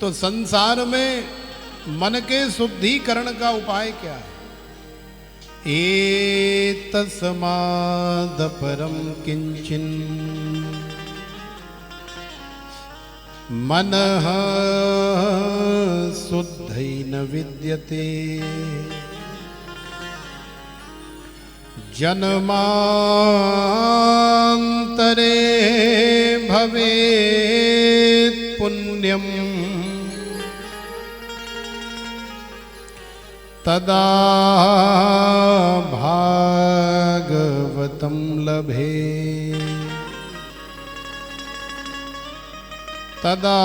तो संसार में मन के शुद्धिकरण का उपाय क्या है? एतस्मादपरं किंचिन मनः शुद्धैन विद्यते जन्मांतरे भवेत् पुण्यम तदा भागवतं लभे तदा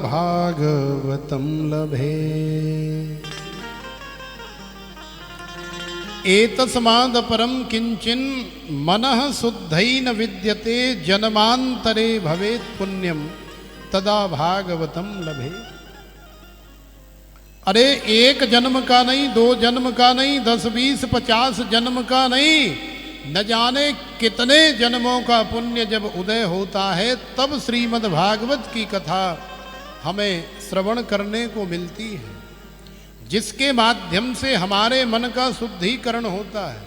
भागवतं लभे। एतस्मादपरं किंचिन मनः शुद्धैन विद्यते जन्मांतरे भवेत् पुण्यम तदा भागवतं लभे। अरे एक जन्म का नहीं, 2 जन्म का नहीं, 10, 20, 50 जन्म का नहीं, न जाने कितने जन्मों का पुण्य जब उदय होता है तब श्रीमद् भागवत की कथा हमें श्रवण करने को मिलती है, जिसके माध्यम से हमारे मन का शुद्धिकरण होता है।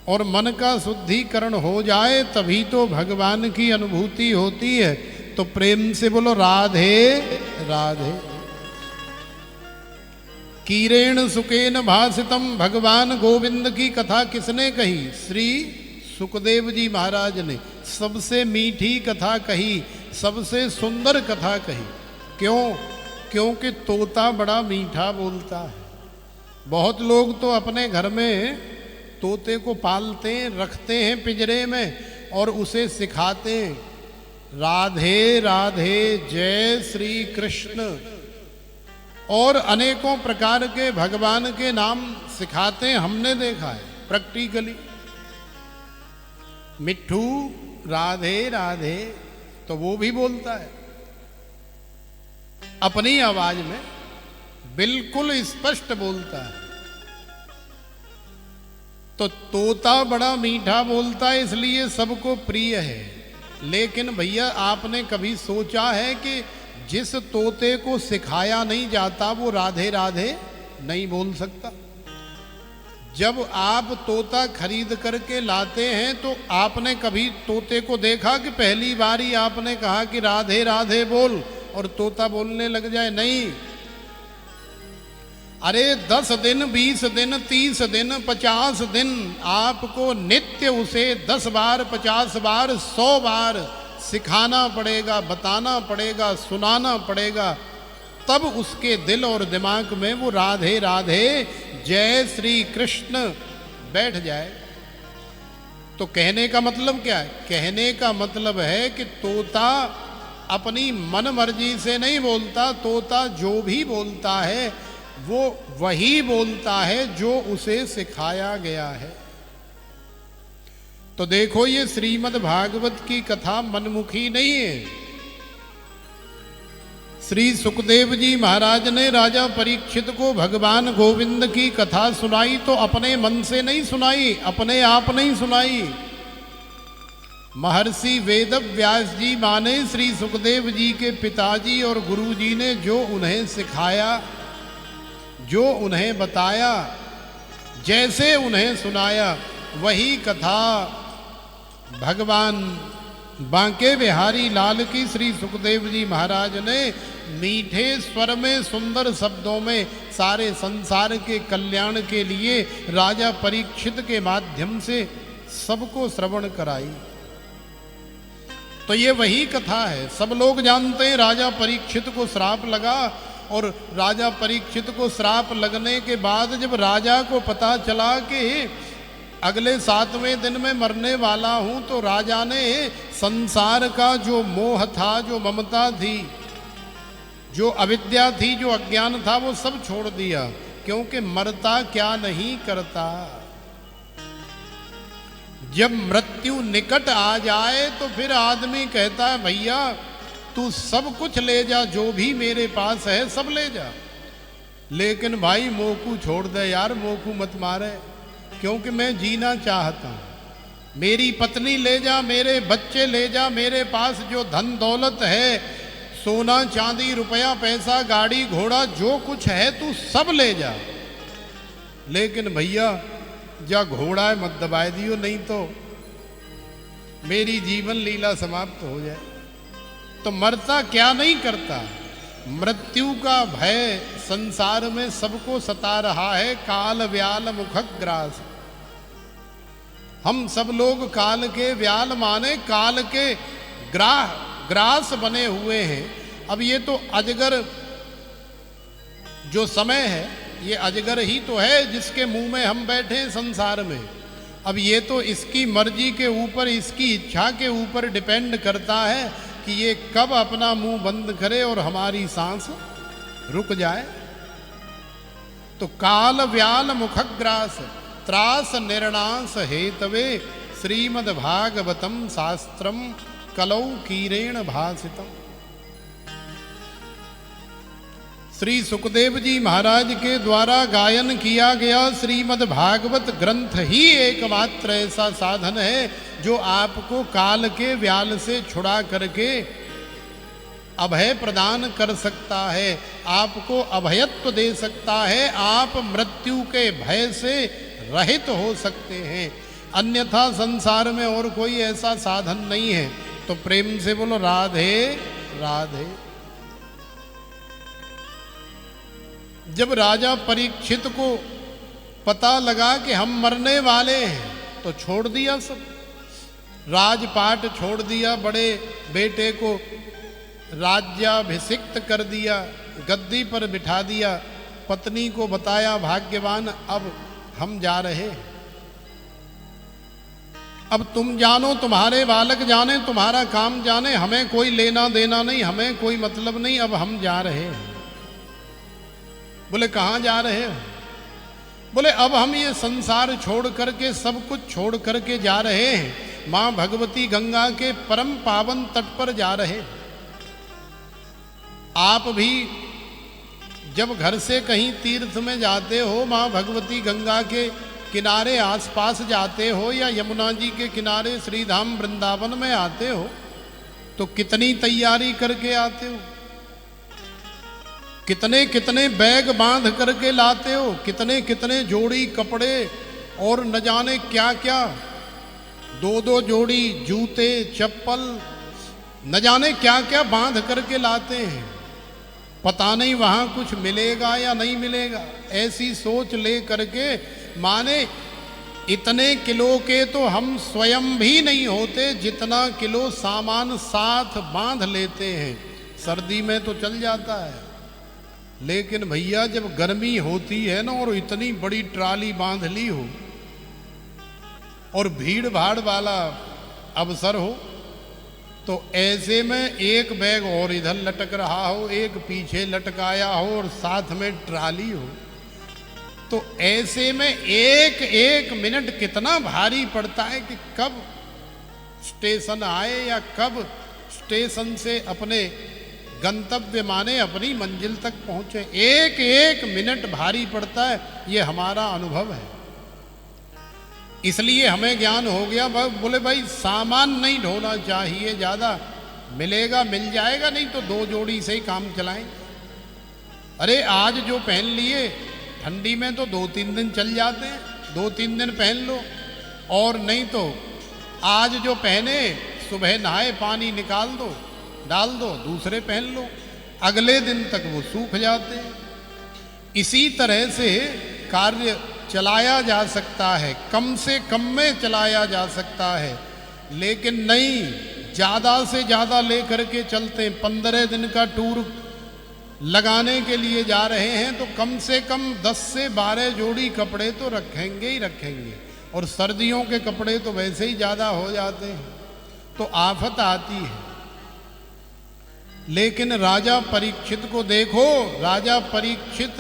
और मन का शुद्धिकरण हो जाए तभी तो भगवान की अनुभूति होती है। तो प्रेम से बोलो राधे राधे। कीरेण सुकेन भासितम, भगवान गोविंद की कथा किसने कही? श्री सुखदेव जी महाराज ने। सबसे मीठी कथा कही, सबसे सुंदर कथा कही। क्यों? क्योंकि तोता बड़ा मीठा बोलता है। बहुत लोग तो अपने घर में तोते को पालते हैं, रखते हैं पिंजरे में और उसे सिखाते हैं राधे राधे, जय श्री कृष्ण और अनेकों प्रकार के भगवान के नाम सिखाते हैं। हमने देखा है प्रैक्टिकली। मिट्ठू राधे राधे तो वो भी बोलता है अपनी आवाज में, बिल्कुल स्पष्ट बोलता है। तो तोता बड़ा मीठा बोलता है इसलिए सबको प्रिय है। लेकिन भैया आपने कभी सोचा है कि जिस तोते को सिखाया नहीं जाता वो राधे राधे नहीं बोल सकता? जब आप तोता खरीद करके लाते हैं तो आपने कभी तोते को देखा कि पहली बार ही आपने कहा कि राधे राधे बोल और तोता बोलने लग जाए? नहीं। अरे 10 दिन, 20 दिन, 30 दिन, 50 दिन आपको नित्य उसे 10 बार, 50 बार, 100 बार सिखाना पड़ेगा, बताना पड़ेगा, सुनाना पड़ेगा, तब उसके दिल और दिमाग में वो राधे राधे, जय श्री कृष्ण बैठ जाए। तो कहने का मतलब क्या है? कहने का मतलब है कि तोता अपनी मन मर्जी से नहीं बोलता। तोता जो भी बोलता है वो वही बोलता है जो उसे सिखाया गया है। तो देखो ये श्रीमद् भागवत की कथा मनमुखी नहीं है। श्री सुखदेव जी महाराज ने राजा परीक्षित को भगवान गोविंद की कथा सुनाई तो अपने मन से नहीं सुनाई, अपने आप नहीं सुनाई। महर्षि वेद व्यास जी माने श्री सुखदेव जी के पिताजी और गुरु जी ने जो उन्हें सिखाया, जो उन्हें बताया, जैसे उन्हें सुनाया, वही कथा भगवान बांके बिहारी लाल की श्री सुखदेव जी महाराज ने मीठे स्वर में, सुंदर शब्दों में सारे संसार के कल्याण के लिए राजा परीक्षित के माध्यम से सबको श्रवण कराई। तो ये वही कथा है। सब लोग जानते हैं राजा परीक्षित को श्राप लगा और राजा परीक्षित को श्राप लगने के बाद जब राजा को पता चला कि अगले 7वें दिन में मरने वाला हूं, तो राजा ने संसार का जो मोह था, जो ममता थी, जो अविद्या थी, जो अज्ञान था, वो सब छोड़ दिया। क्योंकि मरता क्या नहीं करता। जब मृत्यु निकट आ जाए तो फिर आदमी कहता है भैया तू सब कुछ ले जा, जो भी मेरे पास है सब ले जा, लेकिन भाई मोकू छोड़ दे यार, मोकू मत मारे, क्योंकि मैं जीना चाहता हूँ। मेरी पत्नी ले जा, मेरे बच्चे ले जा, मेरे पास जो धन दौलत है, सोना चांदी रुपया पैसा गाड़ी घोड़ा जो कुछ है तू सब ले जा, लेकिन भैया जा घोड़ा है मत दबाए दियो, नहीं तो मेरी जीवन लीला समाप्त हो जाए। तो मरता क्या नहीं करता, मृत्यु का भय संसार में सबको सता रहा है, काल व्याल मुखग्रास। हम सब लोग काल के व्याल माने काल के ग्रास बने हुए हैं। अब ये तो अजगर जो समय है, ये अजगर ही तो है जिसके मुंह में हम बैठे हैं संसार में। अब ये तो इसकी मर्जी के ऊपर, इसकी इच्छा के ऊपर डिपेंड करता है कि ये कब अपना मुंह बंद करे और हमारी सांस रुक जाए। तो काल व्याल मुखग्रास त्रास निर्णास हेतवे श्रीमद् भागवतम शास्त्रम कलौ कीरेण भासितम। श्री सुखदेव जी महाराज के द्वारा गायन किया गया श्रीमद् भागवत ग्रंथ ही एकमात्र ऐसा साधन है जो आपको काल के व्याल से छुड़ा करके अभय प्रदान कर सकता है, आपको अभयत्व दे सकता है, आप मृत्यु के भय से रहित हो सकते हैं। अन्यथा संसार में और कोई ऐसा साधन नहीं है। तो प्रेम से बोलो राधे राधे। जब राजा परीक्षित को पता लगा कि हम मरने वाले हैं तो छोड़ दिया सब, राजपाट छोड़ दिया, बड़े बेटे को राज्याभिषिक्त कर दिया, गद्दी पर बिठा दिया, पत्नी को बताया भाग्यवान अब हम जा रहे हैं, अब तुम जानो, तुम्हारे बालक जाने, तुम्हारा काम जाने, हमें कोई लेना देना नहीं, हमें कोई मतलब नहीं, अब हम जा रहे हैं। बोले कहाँ जा रहे हो? बोले अब हम ये संसार छोड़ करके, सब कुछ छोड़ करके जा रहे हैं, माँ भगवती गंगा के परम पावन तट पर जा रहे हैं। आप भी जब घर से कहीं तीर्थ में जाते हो, माँ भगवती गंगा के किनारे आसपास जाते हो या यमुना जी के किनारे श्रीधाम वृंदावन में आते हो, तो कितनी तैयारी करके आते हो, कितने कितने बैग बांध करके लाते हो, कितने कितने जोड़ी कपड़े और न जाने क्या क्या, दो दो जोड़ी जूते चप्पल, न जाने क्या क्या बांध करके लाते हैं। पता नहीं वहाँ कुछ मिलेगा या नहीं मिलेगा, ऐसी सोच ले करके माने इतने किलो के तो हम स्वयं भी नहीं होते जितना किलो सामान साथ बांध लेते हैं। सर्दी में तो चल जाता है, लेकिन भैया जब गर्मी होती है ना और इतनी बड़ी ट्राली बांध ली हो और भीड़ भाड़ वाला अवसर हो, तो ऐसे में एक बैग और इधर लटक रहा हो, एक पीछे लटकाया हो और साथ में ट्राली हो, तो ऐसे में एक एक मिनट कितना भारी पड़ता है कि कब स्टेशन आए या कब स्टेशन से अपने गंतव्य माने अपनी मंजिल तक पहुंचे। एक एक मिनट भारी पड़ता है, ये हमारा अनुभव है। इसलिए हमें ज्ञान हो गया। बोले भाई सामान नहीं ढोना चाहिए, ज़्यादा मिलेगा मिल जाएगा, नहीं तो दो जोड़ी से ही काम चलाएं। अरे आज जो पहन लिए ठंडी में तो 2-3 दिन चल जाते हैं, 2-3 दिन पहन लो, और नहीं तो आज जो पहने सुबह नहाए पानी निकाल दो डाल दो, दूसरे पहन लो, अगले दिन तक वो सूख जाते हैं। इसी तरह से कार्य चलाया जा सकता है, कम से कम में चलाया जा सकता है, लेकिन नहीं ज़्यादा से ज़्यादा लेकर के चलते हैं। 15 दिन का टूर लगाने के लिए जा रहे हैं तो कम से कम 10 से 12 जोड़ी कपड़े तो रखेंगे ही रखेंगे, और सर्दियों के कपड़े तो वैसे ही ज़्यादा हो जाते हैं, तो आफत आती है। लेकिन राजा परीक्षित को देखो, राजा परीक्षित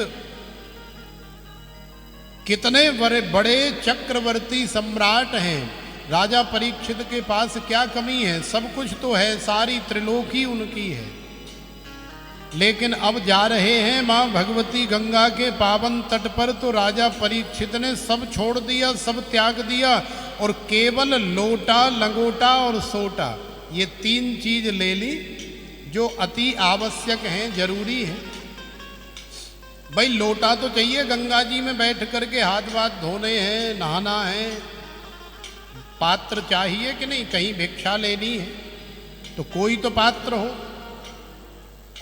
कितने बड़े चक्रवर्ती सम्राट हैं। राजा परीक्षित के पास क्या कमी है? सब कुछ तो है, सारी त्रिलोकी उनकी है। लेकिन अब जा रहे हैं माँ भगवती गंगा के पावन तट पर, तो राजा परीक्षित ने सब छोड़ दिया, सब त्याग दिया, और केवल लोटा लंगोटा और सोटा ये 3 चीज ले ली, जो अति आवश्यक हैं, जरूरी है। भाई लोटा तो चाहिए, गंगा जी में बैठ करके हाथ वाथ धोने हैं, नहाना है। पात्र चाहिए कि नहीं, कहीं भिक्षा लेनी है तो कोई तो पात्र हो।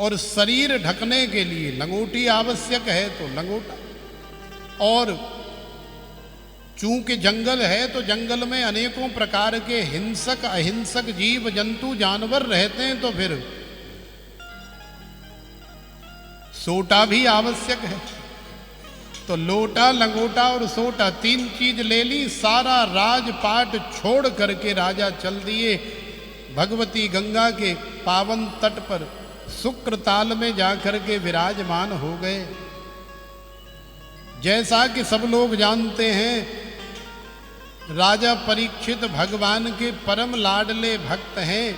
और शरीर ढकने के लिए लंगोटी आवश्यक है तो लंगोटा। और चूंकि जंगल है तो जंगल में अनेकों प्रकार के हिंसक अहिंसक जीव जंतु जानवर रहते हैं, तो फिर सोटा भी आवश्यक है। तो लोटा, लंगोटा और सोटा, तीन चीज ले ली। सारा राजपाट छोड़ करके राजा चल दिए भगवती गंगा के पावन तट पर, शुक्र ताल में जाकर के विराजमान हो गए। जैसा कि सब लोग जानते हैं, राजा परीक्षित भगवान के परम लाडले भक्त हैं।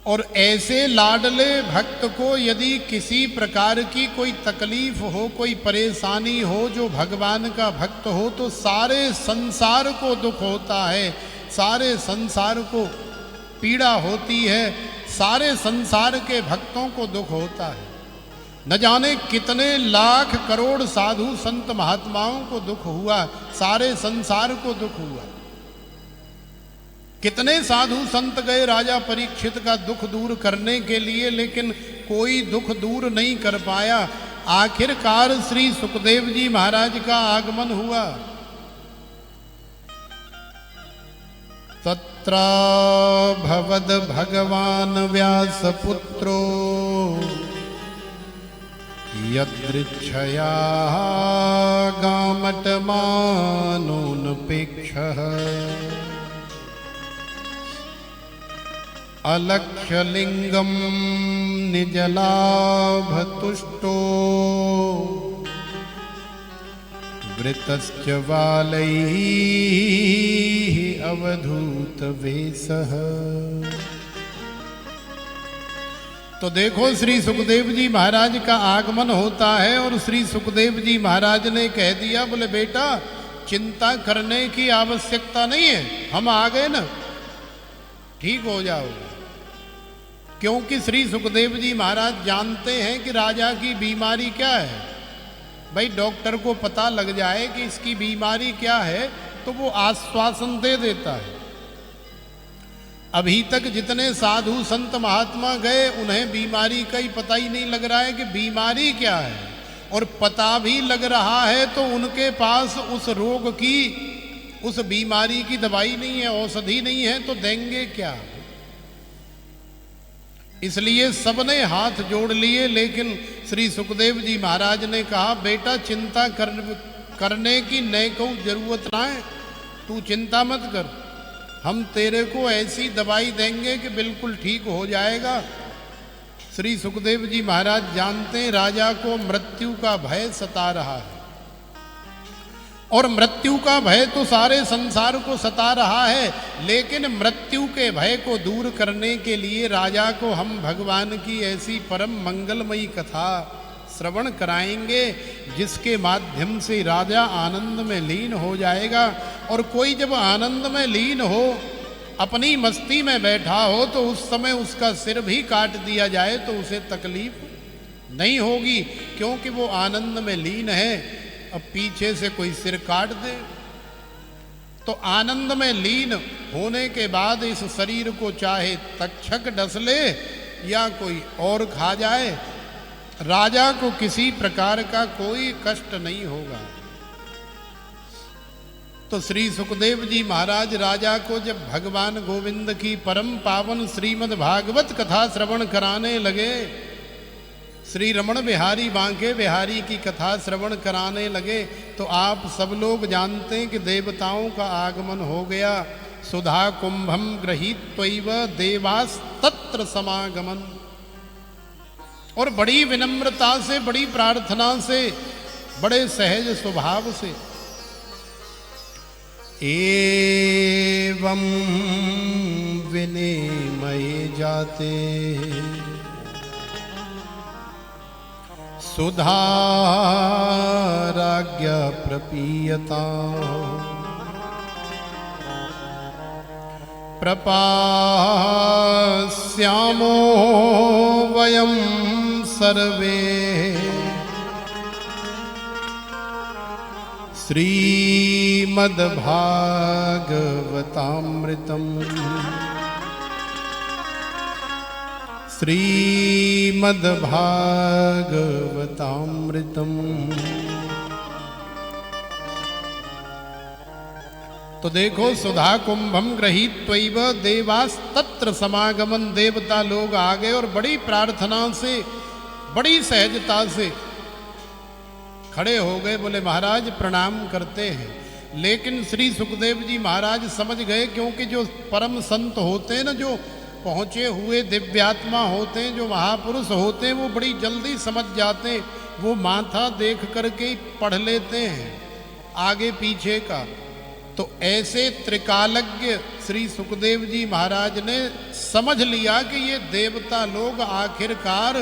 और ऐसे लाडले भक्त को यदि किसी प्रकार की कोई तकलीफ हो, कोई परेशानी हो, जो भगवान का भक्त हो, तो सारे संसार को दुख होता है, सारे संसार को पीड़ा होती है, सारे संसार के भक्तों को दुख होता है। न जाने कितने लाख करोड़ साधु संत महात्माओं को दुख हुआ, सारे संसार को दुख हुआ। कितने साधु संत गए राजा परीक्षित का दुख दूर करने के लिए, लेकिन कोई दुख दूर नहीं कर पाया। आखिरकार श्री सुखदेव जी महाराज का आगमन हुआ। तत्रा भवद भगवान व्यासपुत्रो यदृच्छया गामटमानोऽनपेक्षः अलक्ष्यलिंगम निजलाभतुष्टो वृतश्च बालैः अवधूतवेशः। तो देखो, श्री सुखदेव जी महाराज का आगमन होता है और श्री सुखदेव जी महाराज ने कह दिया, बोले बेटा चिंता करने की आवश्यकता नहीं है, हम आ गए ना, ठीक हो जाओगे। क्योंकि श्री सुखदेव जी महाराज जानते हैं कि राजा की बीमारी क्या है। भाई डॉक्टर को पता लग जाए कि इसकी बीमारी क्या है तो वो आश्वासन दे देता है। अभी तक जितने साधु संत महात्मा गए, उन्हें बीमारी का ही पता ही नहीं लग रहा है कि बीमारी क्या है, और पता भी लग रहा है तो उनके पास उस रोग की, उस बीमारी की दवाई नहीं है, औषधि नहीं है, तो देंगे क्या। इसलिए सबने हाथ जोड़ लिए, लेकिन श्री सुखदेव जी महाराज ने कहा, बेटा चिंता करने की न कोई जरूरत ना है, तू चिंता मत कर, हम तेरे को ऐसी दवाई देंगे कि बिल्कुल ठीक हो जाएगा। श्री सुखदेव जी महाराज जानते हैं राजा को मृत्यु का भय सता रहा है, और मृत्यु का भय तो सारे संसार को सता रहा है, लेकिन मृत्यु के भय को दूर करने के लिए राजा को हम भगवान की ऐसी परम मंगलमयी कथा श्रवण कराएंगे, जिसके माध्यम से राजा आनंद में लीन हो जाएगा। और कोई जब आनंद में लीन हो, अपनी मस्ती में बैठा हो, तो उस समय उसका सिर भी काट दिया जाए तो उसे तकलीफ नहीं होगी, क्योंकि वो आनंद में लीन है। अब पीछे से कोई सिर काट दे तो आनंद में लीन होने के बाद इस शरीर को चाहे तक्षक डस ले या कोई और खा जाए, राजा को किसी प्रकार का कोई कष्ट नहीं होगा। तो श्री सुखदेव जी महाराज राजा को जब भगवान गोविंद की परम पावन श्रीमद् भागवत कथा श्रवण कराने लगे, श्री रमण बिहारी बांके बिहारी की कथा श्रवण कराने लगे, तो आप सब लोग जानते हैं कि देवताओं का आगमन हो गया। सुधा कुंभम गृहीत्वैव देवास्तत्र समागमन। और बड़ी विनम्रता से, बड़ी प्रार्थना से, बड़े सहज स्वभाव से, एवं विनिमये जाते सुधा राज्ञा प्रपीयता प्रपास्यामो वयं सर्वे श्रीमद्भागवतामृतम् श्रीमद्भागवतामृतम्। तो देखो, सुधा कुंभम गृहीत्वैव देवास्तत्र समागमन, देवता लोग आ गए और बड़ी प्रार्थना से, बड़ी सहजता से खड़े हो गए, बोले महाराज प्रणाम करते हैं। लेकिन श्री सुखदेव जी महाराज समझ गए, क्योंकि जो परम संत होते हैं ना, जो पहुँचे हुए दिव्यात्मा होते हैं, जो महापुरुष होते हैं, वो बड़ी जल्दी समझ जाते हैं। वो माथा देख करके ही पढ़ लेते हैं आगे पीछे का। तो ऐसे त्रिकालज्ञ श्री सुखदेव जी महाराज ने समझ लिया कि ये देवता लोग आखिरकार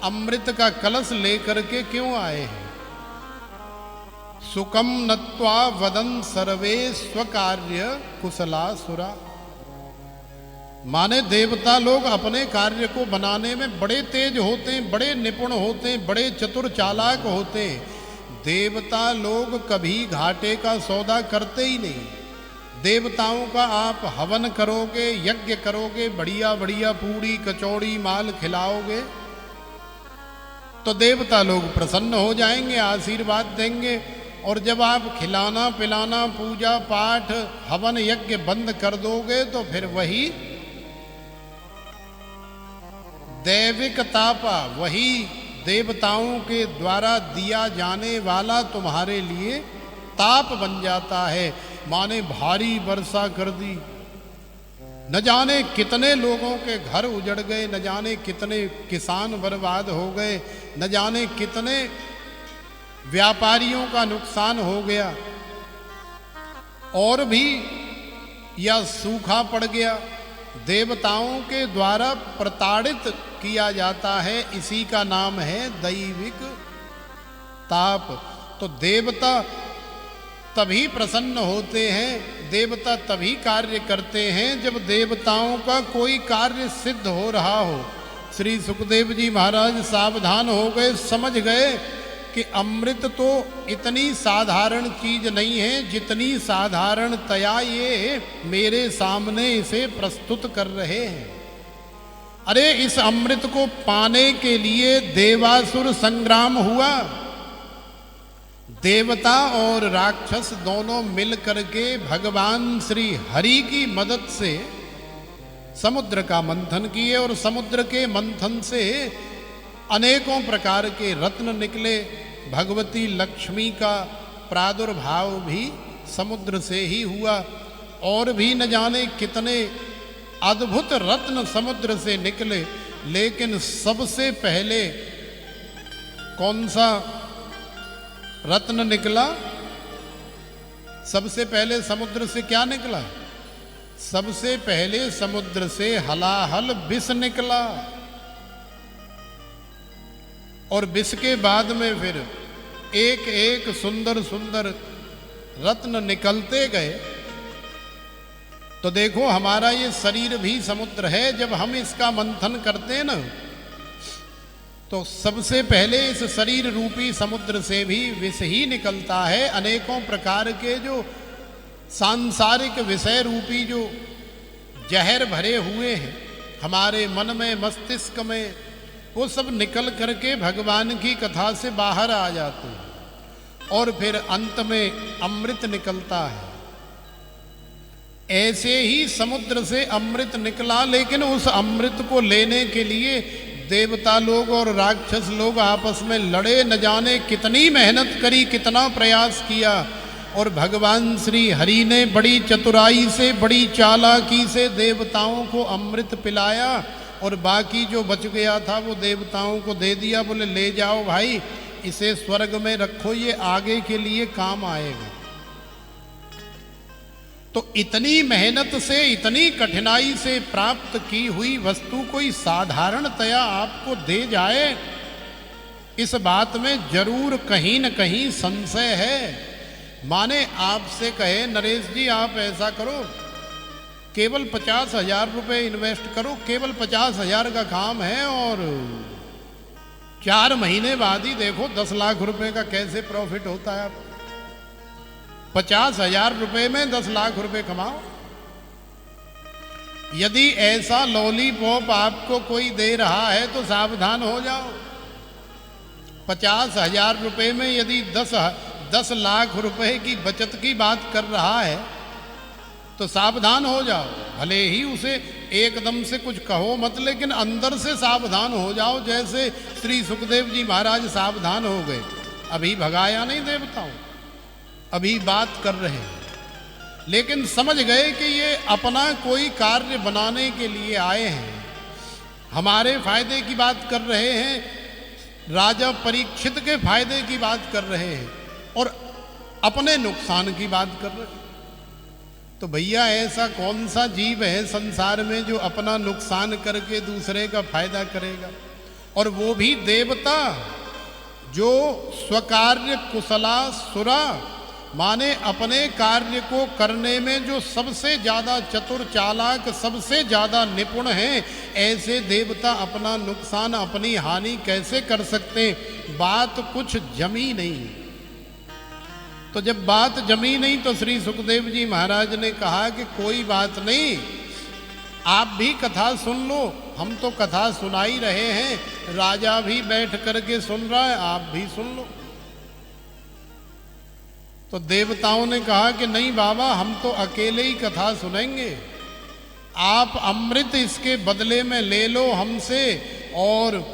अमृत का कलश लेकर के क्यों आए हैं। सुकम नत्वा वदन सर्वे स्वकार्य कुशलासुरा, माने देवता लोग अपने कार्य को बनाने में बड़े तेज होते हैं, बड़े निपुण होते हैं, बड़े चतुर चालाक होते हैं। देवता लोग कभी घाटे का सौदा करते ही नहीं। देवताओं का आप हवन करोगे, यज्ञ करोगे, बढ़िया बढ़िया पूड़ी कचौड़ी माल खिलाओगे तो देवता लोग प्रसन्न हो जाएंगे, आशीर्वाद देंगे। और जब आप खिलाना पिलाना, पूजा पाठ, हवन यज्ञ बंद कर दोगे तो फिर वही दैविक तापा, वही देवताओं के द्वारा दिया जाने वाला तुम्हारे लिए ताप बन जाता है। माने भारी वर्षा कर दी, न जाने कितने लोगों के घर उजड़ गए, न जाने कितने किसान बर्बाद हो गए, न जाने कितने व्यापारियों का नुकसान हो गया, और भी या सूखा पड़ गया। देवताओं के द्वारा प्रताड़ित किया जाता है, इसी का नाम है दैविक ताप। तो देवता तभी प्रसन्न होते हैं, देवता तभी कार्य करते हैं जब देवताओं का कोई कार्य सिद्ध हो रहा हो। श्री सुखदेव जी महाराज सावधान हो गए, समझ गए कि अमृत तो इतनी साधारण चीज नहीं है जितनी साधारणतया ये मेरे सामने इसे प्रस्तुत कर रहे हैं। अरे इस अमृत को पाने के लिए देवासुर संग्राम हुआ। देवता और राक्षस दोनों मिल करके भगवान श्री हरि की मदद से समुद्र का मंथन किए, और समुद्र के मंथन से अनेकों प्रकार के रत्न निकले। भगवती लक्ष्मी का प्रादुर्भाव भी समुद्र से ही हुआ, और भी न जाने कितने अद्भुत रत्न समुद्र से निकले। लेकिन सबसे पहले कौन सा रत्न निकला? सबसे पहले समुद्र से क्या निकला? सबसे पहले समुद्र से हलाहल विष निकला, और विष के बाद में फिर एक एक सुंदर सुंदर रत्न निकलते गए। तो देखो, हमारा ये शरीर भी समुद्र है। जब हम इसका मंथन करते हैं ना, तो सबसे पहले इस शरीर रूपी समुद्र से भी विष ही निकलता है। अनेकों प्रकार के जो सांसारिक विषय रूपी जो जहर भरे हुए हैं हमारे मन में, मस्तिष्क में, वो सब निकल करके भगवान की कथा से बाहर आ जाते हैं, और फिर अंत में अमृत निकलता है। ऐसे ही समुद्र से अमृत निकला, लेकिन उस अमृत को लेने के लिए देवता लोग और राक्षस लोग आपस में लड़े। न जाने कितनी मेहनत करी, कितना प्रयास किया, और भगवान श्री हरि ने बड़ी चतुराई से, बड़ी चालाकी से देवताओं को अमृत पिलाया, और बाकी जो बच गया था वो देवताओं को दे दिया। बोले ले जाओ भाई, इसे स्वर्ग में रखो, ये आगे के लिए काम आएगा। तो इतनी मेहनत से, इतनी कठिनाई से प्राप्त की हुई वस्तु कोई साधारणतया आपको दे जाए, इस बात में जरूर कहीं न कहीं संशय है। माने आपसे कहे, नरेश जी आप ऐसा करो केवल 50,000 रुपये इन्वेस्ट करो, केवल 50,000 का काम है, और 4 महीने बाद ही देखो 10 लाख रुपए का कैसे प्रॉफिट होता है। 50,000 रुपये में 10 लाख रुपए कमाओ। यदि ऐसा लॉलीपॉप आपको कोई दे रहा है तो सावधान हो जाओ। 50,000 रुपये में यदि 10 लाख रुपए की बचत की बात कर रहा है तो सावधान हो जाओ। भले ही उसे एकदम से कुछ कहो मत, लेकिन अंदर से सावधान हो जाओ, जैसे श्री सुखदेव जी महाराज सावधान हो गए। अभी भगाया नहीं देवताओं, अभी बात कर रहे हैं, लेकिन समझ गए कि ये अपना कोई कार्य बनाने के लिए आए हैं, हमारे फायदे की बात कर रहे हैं, राजा परीक्षित के फायदे की बात कर रहे हैं और अपने नुकसान की बात कर रहे हैं। तो भैया ऐसा कौन सा जीव है संसार में जो अपना नुकसान करके दूसरे का फायदा करेगा, और वो भी देवता जो स्वकार्य कुशला सुरा, माने अपने कार्य को करने में जो सबसे ज़्यादा चतुर चालाक, सबसे ज़्यादा निपुण हैं, ऐसे देवता अपना नुकसान अपनी हानि कैसे कर सकते। बात कुछ जमी नहीं। तो जब बात जमी नहीं तो श्री सुखदेव जी महाराज ने कहा कि कोई बात नहीं, आप भी कथा सुन लो, हम तो कथा सुना ही रहे हैं, राजा भी बैठ करके सुन रहा है, आप भी सुन लो। तो देवताओं ने कहा कि नहीं बाबा, हम तो अकेले ही कथा सुनेंगे, आप अमृत इसके बदले में ले लो हमसे, और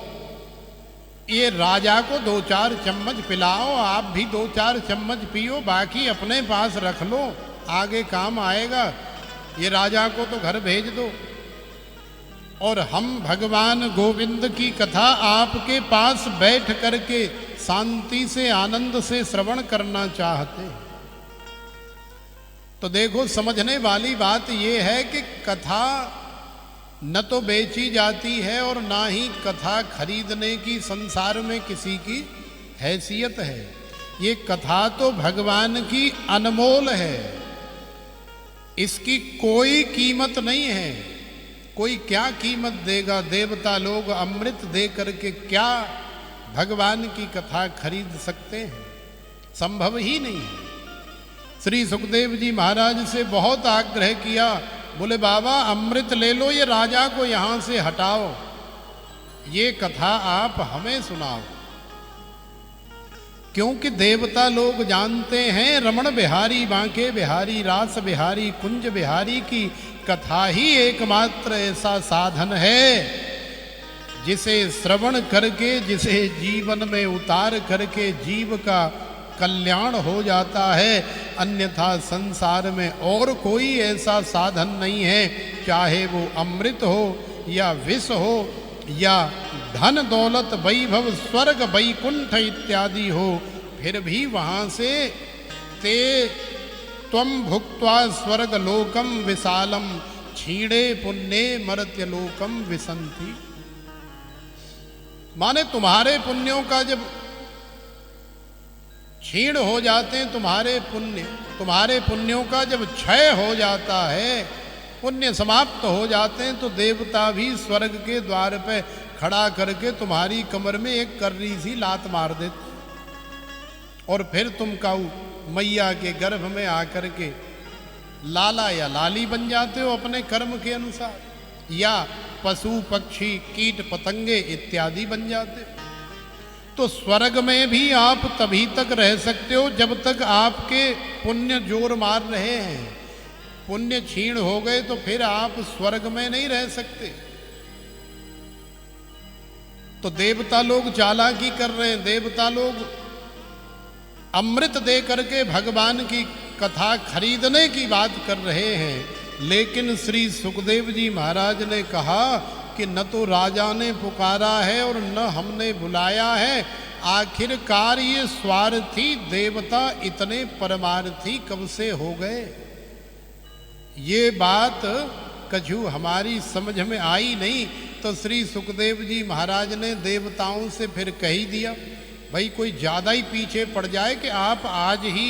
ये राजा को 2-4 चम्मच पिलाओ, आप भी 2-4 चम्मच पियो, बाकी अपने पास रख लो, आगे काम आएगा। ये राजा को तो घर भेज दो, और हम भगवान गोविंद की कथा आपके पास बैठ करके शांति से आनंद से श्रवण करना चाहते। तो देखो, समझने वाली बात यह है कि कथा न तो बेची जाती है और ना ही कथा खरीदने की संसार में किसी की हैसियत है। ये कथा तो भगवान की अनमोल है, इसकी कोई कीमत नहीं है। कोई क्या कीमत देगा? देवता लोग अमृत दे करके क्या भगवान की कथा खरीद सकते हैं? संभव ही नहीं है। श्री सुखदेव जी महाराज से बहुत आग्रह किया, बोले बाबा अमृत ले लो, ये राजा को यहां से हटाओ, ये कथा आप हमें सुनाओ। क्योंकि देवता लोग जानते हैं रमण बिहारी, बांके बिहारी, रास बिहारी, कुंज बिहारी की कथा ही एकमात्र ऐसा साधन है जिसे श्रवण करके, जिसे जीवन में उतार करके जीव का कल्याण हो जाता है। अन्यथा संसार में और कोई ऐसा साधन नहीं है, चाहे वो अमृत हो या विष हो या धन दौलत वैभव स्वर्ग वैकुंठ इत्यादि हो, फिर भी वहाँ से ते त्वं भुक्त्वा स्वर्ग लोकम विशालम क्षीणे पुण्ये मर्त्य लोकम विसंति। माने तुम्हारे पुण्यों का जब क्षीण हो जाते हैं, तुम्हारे पुण्यों का जब क्षय हो जाता है, पुण्य समाप्त हो जाते हैं, तो देवता भी स्वर्ग के द्वार पे खड़ा करके तुम्हारी कमर में एक कर्री सी लात मार देते, और फिर तुम काऊ मैया के गर्भ में आकर के लाला या लाली बन जाते हो अपने कर्म के अनुसार, या पशु पक्षी कीट पतंगे इत्यादि बन जाते हो। तो स्वर्ग में भी आप तभी तक रह सकते हो जब तक आपके पुण्य जोर मार रहे हैं। पुण्य क्षीण हो गए तो फिर आप स्वर्ग में नहीं रह सकते। तो देवता लोग चालाकी कर रहे हैं, देवता लोग अमृत दे करके भगवान की कथा खरीदने की बात कर रहे हैं। लेकिन श्री सुखदेव जी महाराज ने कहा कि न तो राजा ने पुकारा है और न हमने बुलाया है, आखिरकार ये स्वार्थी देवता इतने परमार्थी कब से हो गए? ये बात कछु हमारी समझ में आई नहीं। तो श्री सुखदेव जी महाराज ने देवताओं से फिर कह दिया, भाई कोई ज़्यादा ही पीछे पड़ जाए कि आप आज ही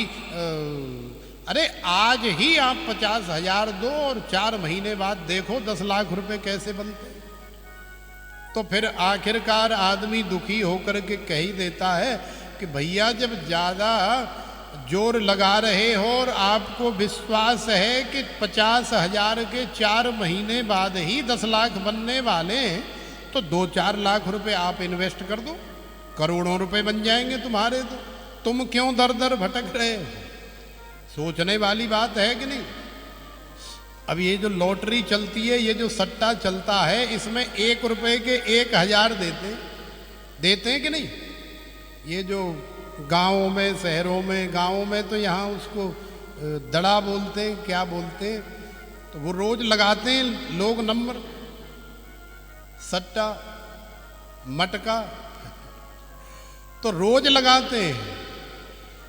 अरे आज ही आप 50,000 दो और 4 महीने बाद देखो 10 लाख रुपए कैसे बनते। तो फिर आखिरकार आदमी दुखी होकर के कह ही देता है कि भैया जब ज्यादा जोर लगा रहे हो और आपको विश्वास है कि 50,000 के 4 महीने बाद ही 10 लाख बनने वाले हैं, तो 2-4 लाख रुपए आप इन्वेस्ट कर दो, करोड़ों रुपए बन जाएंगे तुम्हारे। तो तुम क्यों दर दर भटक रहे हो? सोचने वाली बात है कि नहीं। अब ये जो लॉटरी चलती है, ये जो सट्टा चलता है, इसमें 1 रुपए के 1,000 देते हैं कि नहीं। ये जो गाँव में, शहरों में, गाँव में तो यहाँ उसको दड़ा बोलते हैं, क्या बोलते हैं, तो वो रोज लगाते हैं लोग नंबर, सट्टा मटका तो रोज लगाते हैं।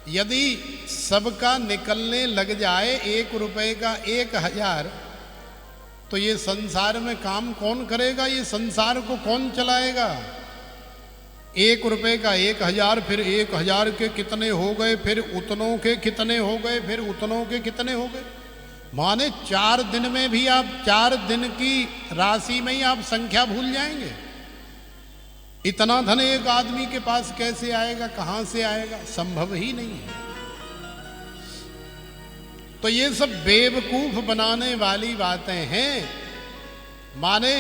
यदि सबका निकलने लग जाए 1 रुपए का 1,000, तो ये संसार में काम कौन करेगा? ये संसार को कौन चलाएगा? 1 रुपए का 1,000, फिर 1,000 के कितने हो गए, फिर उतनों के कितने हो गए, फिर उतनों के कितने हो गए। माने 4 दिन में भी आप 4 दिन की राशि में ही आप संख्या भूल जाएंगे। इतना धन एक आदमी के पास कैसे आएगा, कहां से आएगा? संभव ही नहीं है। तो ये सब बेवकूफ बनाने वाली बातें हैं। माने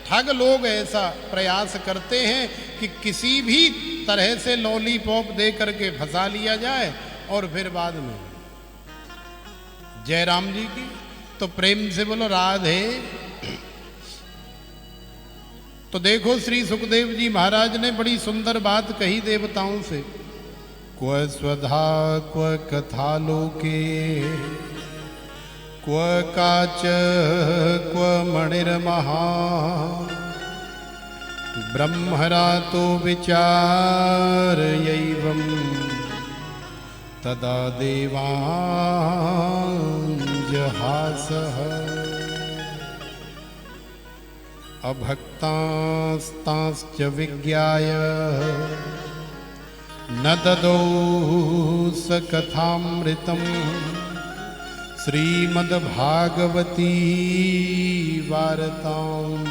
ठग लोग ऐसा प्रयास करते हैं कि किसी भी तरह से लॉलीपॉप दे करके फंसा लिया जाए और फिर बाद में। जय राम जी की। तो प्रेम से बोलो राधे। तो देखो श्री सुखदेव जी महाराज ने बड़ी सुंदर बात कही देवताओं से। क्व स्वधा क्व कथा लोके क्व काच क्व मणिर्महा ब्रह्मरातो विचारयैवं तदा देवाञ्जहासः अभक्तास्तांश्च विज्ञाय न ददौ स कथामृतम् श्रीमद्भागवती वार्ताम्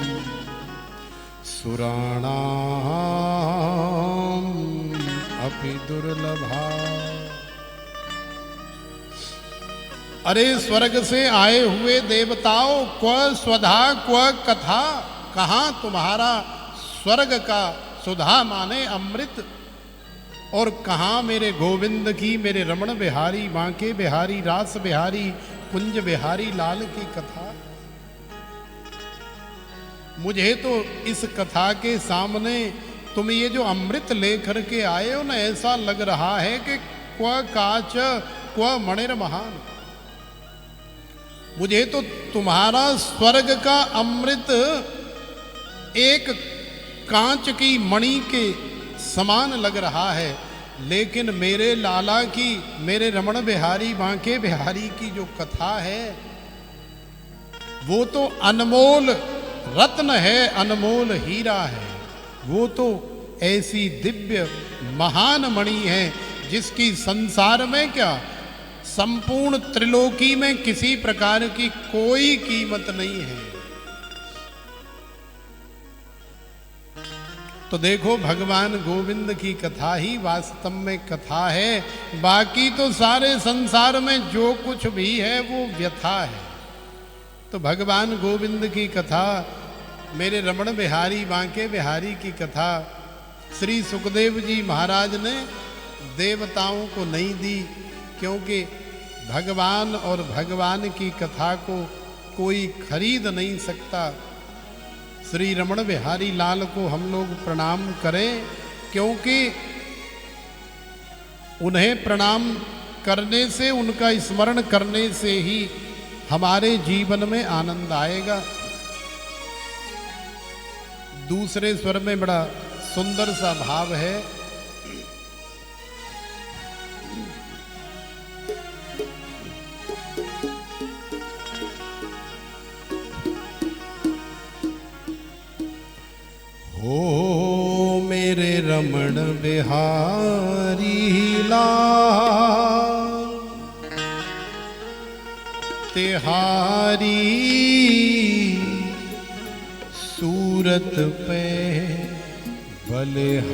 सुराणाम् अपि दुर्लभा। अरे स्वर्ग से आए हुए देवताओं, क्व स्वधा क्व कथा, कहाँ तुम्हारा स्वर्ग का सुधा माने अमृत, और कहाँ मेरे गोविंद की, मेरे रमण बिहारी, बांके बिहारी, रास बिहारी, कुंज बिहारी लाल की कथा। मुझे तो इस कथा के सामने तुम ये जो अमृत लेकर के आए हो ना, ऐसा लग रहा है कि क्व काच क्व मणिर महान। मुझे तो तुम्हारा स्वर्ग का अमृत एक कांच की मणि के समान लग रहा है, लेकिन मेरे लाला की, मेरे रमण बिहारी बांके बिहारी की जो कथा है, वो तो अनमोल रत्न है, अनमोल हीरा है। वो तो ऐसी दिव्य महान मणि है जिसकी संसार में क्या, संपूर्ण त्रिलोकी में किसी प्रकार की कोई कीमत नहीं है। तो देखो भगवान गोविंद की कथा ही वास्तव में कथा है, बाकी तो सारे संसार में जो कुछ भी है वो व्यथा है। तो भगवान गोविंद की कथा, मेरे रमण बिहारी बांके बिहारी की कथा श्री सुखदेव जी महाराज ने देवताओं को नहीं दी, क्योंकि भगवान और भगवान की कथा को कोई खरीद नहीं सकता। श्री रमण बिहारी लाल को हम लोग प्रणाम करें, क्योंकि उन्हें प्रणाम करने से, उनका स्मरण करने से ही हमारे जीवन में आनंद आएगा। दूसरे स्वर में बड़ा सुंदर सा भाव है। हो मेरे रमण बिहारी लाल तिहारी सूरत पे बलिहारी।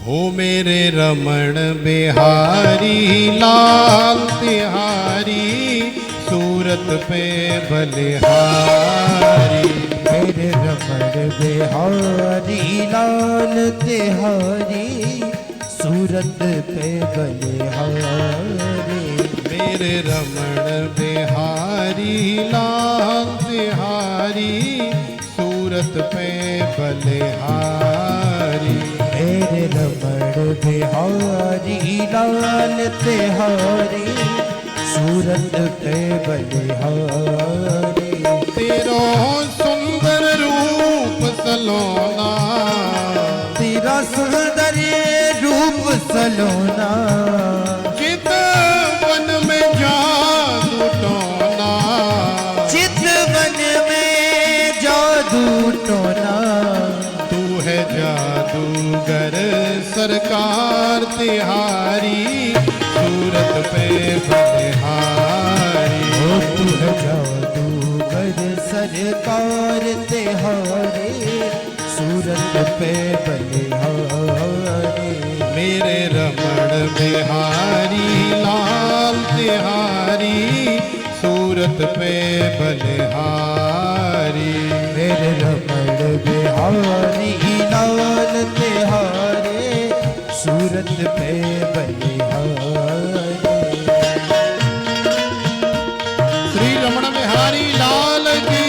हो मेरे रमण बिहारी लाल तिहारी सूरत पे बलिहारी। मेरे रमण बिहारी लाल तिहारी सूरत पे बलिहारी। मेरे रमण बिहारी लाल तिहारी सूरत पे बलिहारी। मेरे रमण बिहारी लाल तिहारी सूरत पे बलिहारी। तेरो सुंदर रूप सलोना, तेरा सुंदर रूप सलोना, चित वन में जादू टोना, चित वन में जादू टोना। तू है जादूगर सरकार तिहारी सूरत पे बलिहारी। ओ तू है जादूगर सरकार तिहारी सूरत पे बलिहारी। मेरे रमण बिहारी लाल तिहारी सूरत पे बलिहारी। मेरे रमण बिहारी लाल तिहारी सूरत पे बलिहारी। श्री रमण बिहारी लाल की।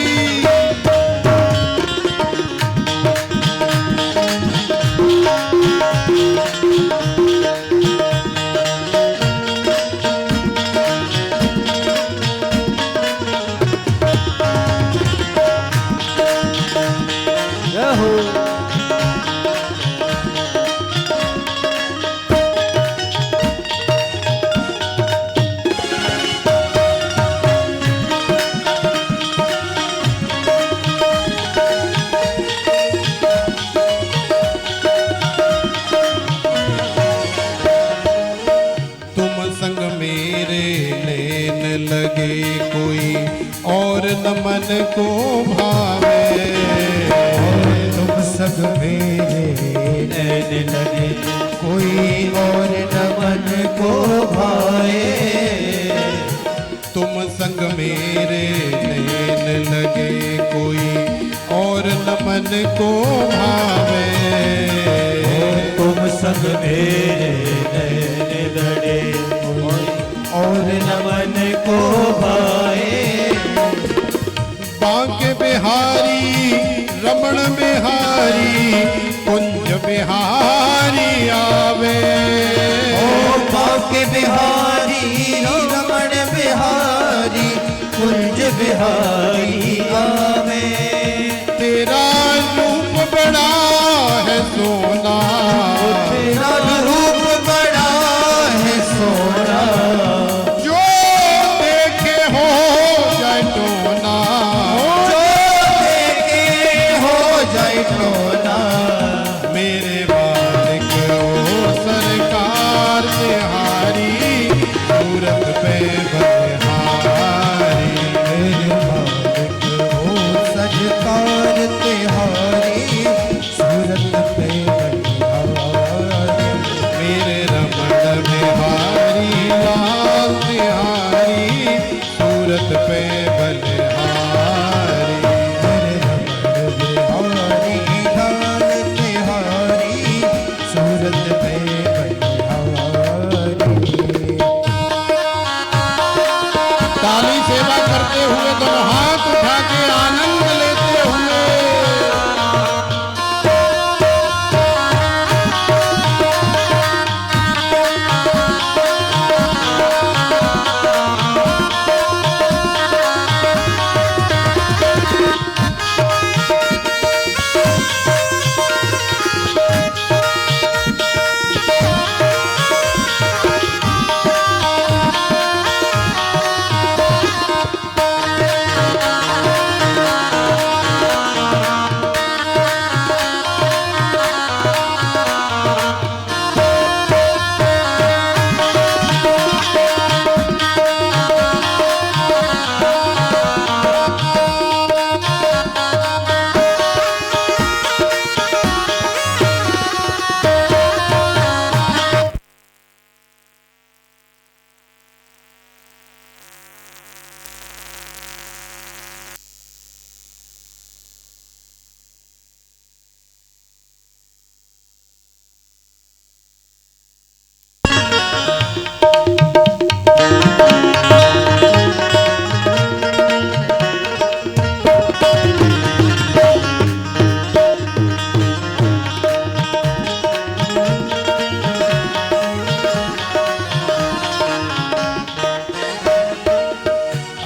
संग मेरे नैन लगे कोई और न मन को भावे। तुम संग मेरे नैन लगे कोई और न मन को भाए। तुम संग मेरे नैन लगे कोई और न मन को भावे। तुम संग मेरे नैन लगे और न मन को भाए। बांके बिहारी रमण बिहारी कुंज बिहारी आवे। ओ बांके बिहारी रमण बिहारी कुंज बिहारी आवे। तेरा रूप बड़ा है सोना, तेरा रूप बड़ा है सोना। जो देखे हो जाए टोना, जो देखे हो जाए टोना। मेरे बालिक ओ सरकार तिहारी सूरत पे बलिहारी। मेरे मालिक हो सरकार तिहारी सूरत पे बलिहारी। मेरे रमण बिहारी लाल तिहारी सूरत पे बलिहारी। मेरे रमण बिहारी लाल तिहारी सूरत पे बलिहारी। ताली सेवा करते हुए दोनों हाथ उठा के आनंद लेते हुए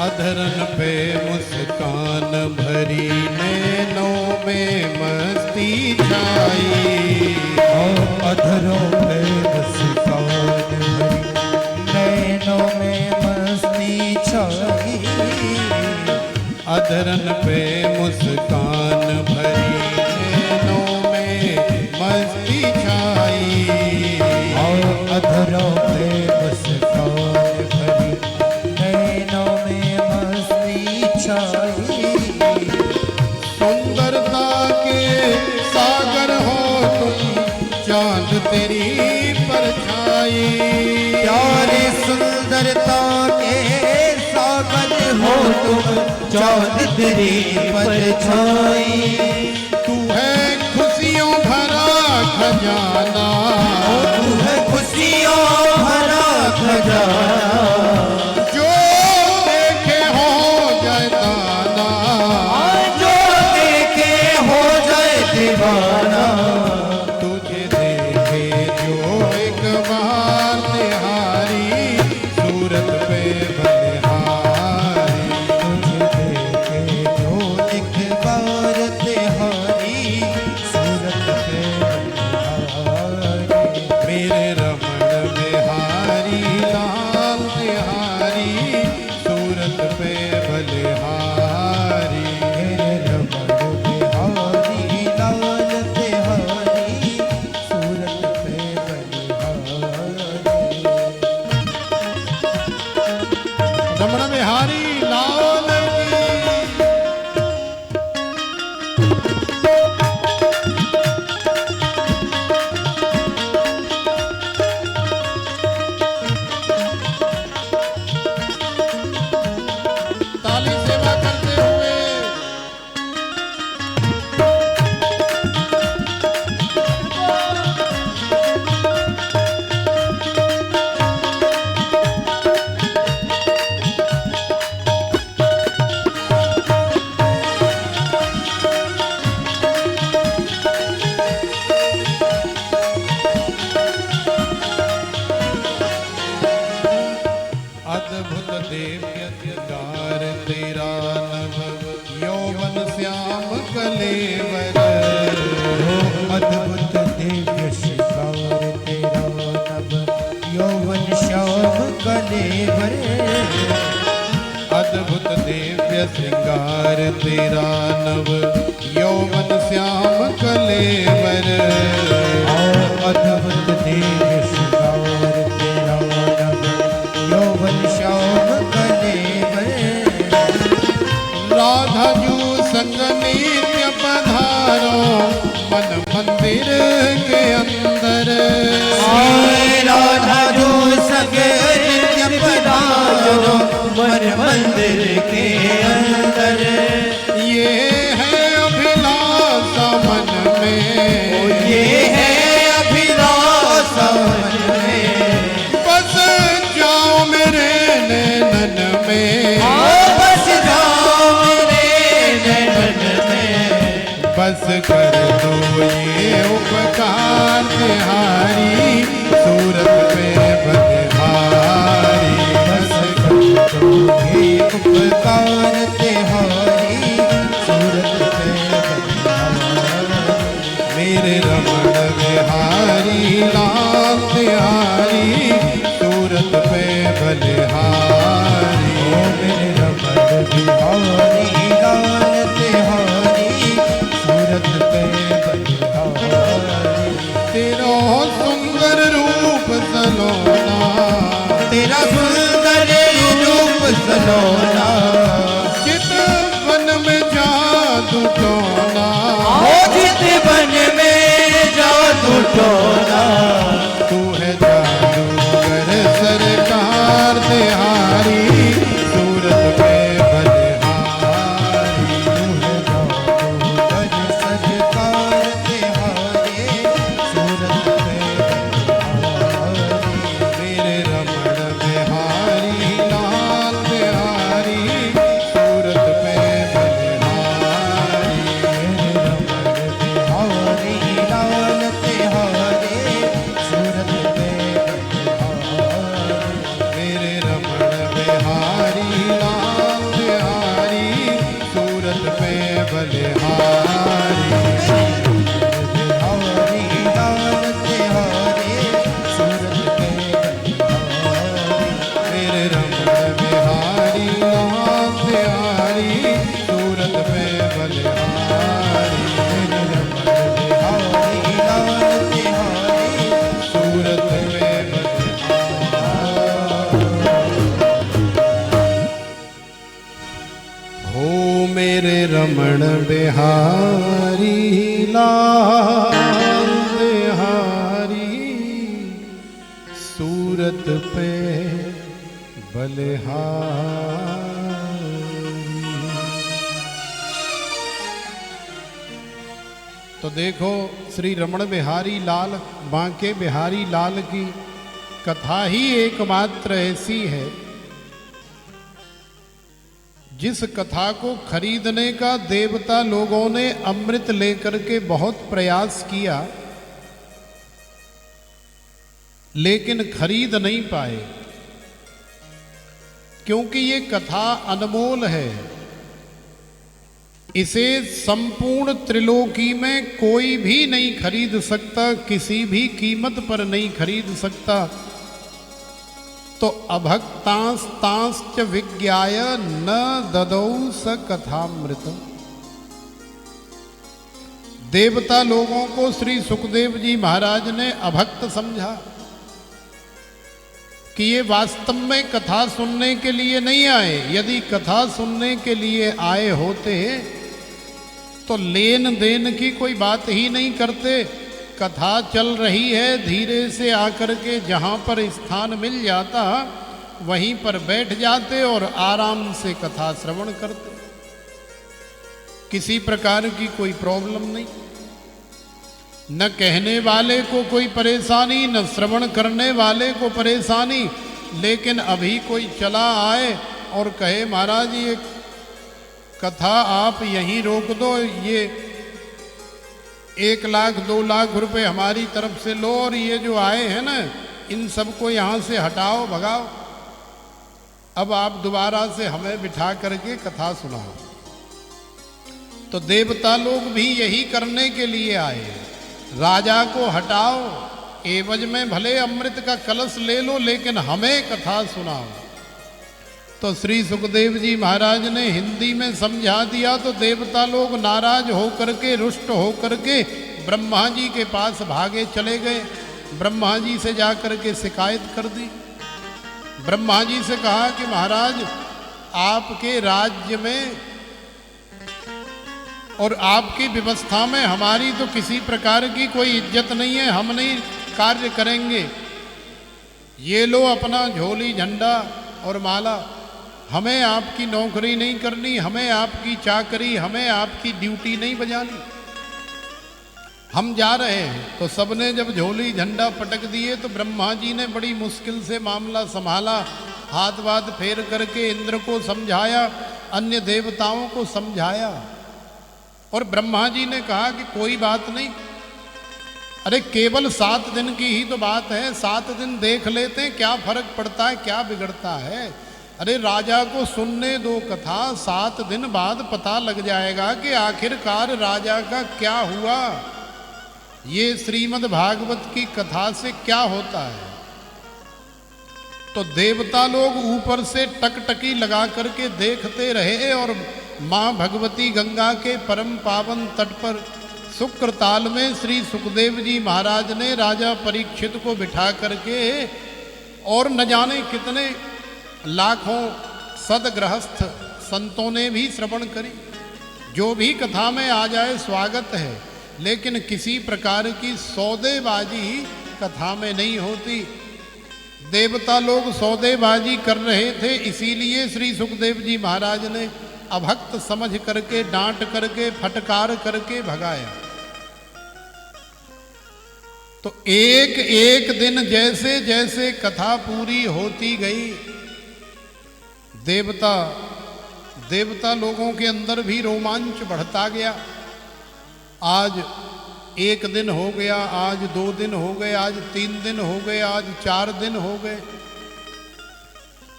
अधरन पे मुस्कान भरी, नैनों में मस्ती छाई। अधरों पे मुस्कान भरी, नैनों में मस्ती छाई। अधरन पे मुस्कान भरी, नैनों में मस्ती छाई। अधरों पे मुस्कान भरी, नैनों में मस्ती छाई। सुंदरता के सागर हो तुम, चांद तेरी परछाई। प्यारे सुंदरता के सागर हो तुम, चांद तेरी परछाई। तू है खुशियों भरा खजाना, तू है खुशियों भरा खजाना। जो देखे हो जाए दाना, जो देखे हो जाए दीवाना। तुझे देखे जो एक बार निहारी, सूरत पे बलिहारी। तुझे देखे जो एक बार तिहारी, सूरत पे बलिहारी। मेरे रमण बिहारी लाल तिहारी, सूरत पे बलिहारी। मेरे रमण बिहारी लाल तिहारी, सूरत पे बलिहारी। रमण बिहारी लाल की। ताली सेवा करते हुए अद्भुत दिव्य सिंगार तेरा नभ, यौवन श्याम कलेवर। अद्भुत दिव्य श्रृंगार तेरा नभ, यौवन श्याम कलेवर। अद्भुत दिव्य श्रृंगार तेरा नव, यौवन श्याम कलेवर। अद्भुत दिव्य श्रृंगार तेरा नभ, यौवन श्याम कलेवर। राधा जू संग नित्य पधारो, मन मंदिर के अंदर। राधा जो सगे नित्य पधारो, मन मंदिर के अंदर। ये है अभिलाषा मन में, ये है अभिलाषा मन में। बस जाओ मेरे नैनन में, बस जाओ मेरे नैनन में। बस कर दो ये उपकार तिहारी, सूरत पे बलिहारी। बस कर दो ये उपकार तिहारी, सूरत पे बलिहारी। मेरे रमण बिहारी लाल तिहारी, सूरत पे बलिहारी। ओ मेरे रमण बिहारी लाल तिहारी, सूरत पे बलिहारी। तेरो सुंदर रूप सलोना, तेरा सुंदर रूप सलोना। चितवन में जादू टोना, ओ जित बन में जादू टोना। तू है जादूगर सरकार तिहारी, सूरत पे बलिहारी। तू है जादूगर सरकार तिहारी, सूरत पे बलिहारी। मेरे रमण बिहारी लाल बिहारी, सूरत पे बलिहारी। मेरे रमण बिहारी लाल तिहारी, सूरत पे बलिहारी। मेरे रमण बिहारी रमण बिहारी लाल बिहारी सूरत पे बलिहारी। तो देखो श्री रमण बिहारी लाल बांके बिहारी लाल की कथा ही एकमात्र ऐसी है जिस कथा को खरीदने का देवता लोगों ने अमृत लेकर के बहुत प्रयास किया, लेकिन खरीद नहीं पाए, क्योंकि ये कथा अनमोल है। इसे संपूर्ण त्रिलोकी में कोई भी नहीं खरीद सकता, किसी भी कीमत पर नहीं खरीद सकता। तो अभक्तांस तांश्च विज्ञाय न ददौ स कथामृतम्। देवता लोगों को श्री सुखदेव जी महाराज ने अभक्त समझा कि ये वास्तव में कथा सुनने के लिए नहीं आए। यदि कथा सुनने के लिए आए होते तो लेन देन की कोई बात ही नहीं करते। कथा चल रही है, धीरे से आकर के जहाँ पर स्थान मिल जाता वहीं पर बैठ जाते और आराम से कथा श्रवण करते। किसी प्रकार की कोई प्रॉब्लम नहीं, न कहने वाले को कोई परेशानी, न श्रवण करने वाले को परेशानी। लेकिन अभी कोई चला आए और कहे महाराज ये कथा आप यहीं रोक दो, ये 1 लाख 2 लाख रुपए हमारी तरफ से लो और ये जो आए हैं ना इन सबको यहाँ से हटाओ, भगाओ, अब आप दोबारा से हमें बिठा करके कथा सुनाओ। तो देवता लोग भी यही करने के लिए आए, राजा को हटाओ, एवज में भले अमृत का कलश ले लो लेकिन हमें कथा सुनाओ। तो श्री सुखदेव जी महाराज ने हिंदी में समझा दिया तो देवता लोग नाराज होकर के, रुष्ट होकर के ब्रह्मा जी के पास भागे चले गए। ब्रह्मा जी से जाकर के शिकायत कर दी। ब्रह्मा जी से कहा कि महाराज आपके राज्य में और आपकी व्यवस्था में हमारी तो किसी प्रकार की कोई इज्जत नहीं है, हम नहीं कार्य करेंगे। ये लो अपना झोली, झंडा और माला, हमें आपकी नौकरी नहीं करनी, हमें आपकी चाकरी, हमें आपकी ड्यूटी नहीं बजानी, हम जा रहे हैं। तो सबने जब झोली झंडा पटक दिए तो ब्रह्मा जी ने बड़ी मुश्किल से मामला संभाला, हाथ वाथ फेर करके इंद्र को समझाया, अन्य देवताओं को समझाया और ब्रह्मा जी ने कहा कि कोई बात नहीं, अरे केवल 7 दिन की ही तो बात है, 7 दिन देख लेते हैं, क्या फर्क पड़ता है, क्या बिगड़ता है। अरे राजा को सुनने दो कथा, 7 दिन बाद पता लग जाएगा कि आखिरकार राजा का क्या हुआ, ये श्रीमद् भागवत की कथा से क्या होता है। तो देवता लोग ऊपर से टकटकी लगा करके देखते रहे और माँ भगवती गंगा के परम पावन तट पर शुक्रताल में श्री सुखदेव जी महाराज ने राजा परीक्षित को बिठा करके और न जाने कितने लाखों सदगृहस्थ संतों ने भी श्रवण करी। जो भी कथा में आ जाए स्वागत है, लेकिन किसी प्रकार की सौदेबाजी कथा में नहीं होती। देवता लोग सौदेबाजी कर रहे थे, इसीलिए श्री सुखदेव जी महाराज ने अभक्त समझ करके, डांट करके, फटकार करके भगाया। तो एक एक दिन जैसे जैसे कथा पूरी होती गई, देवता लोगों के अंदर भी रोमांच बढ़ता गया। आज 1 दिन हो गया, आज 2 दिन हो गए, आज 3 दिन हो गए, आज 4 दिन हो गए।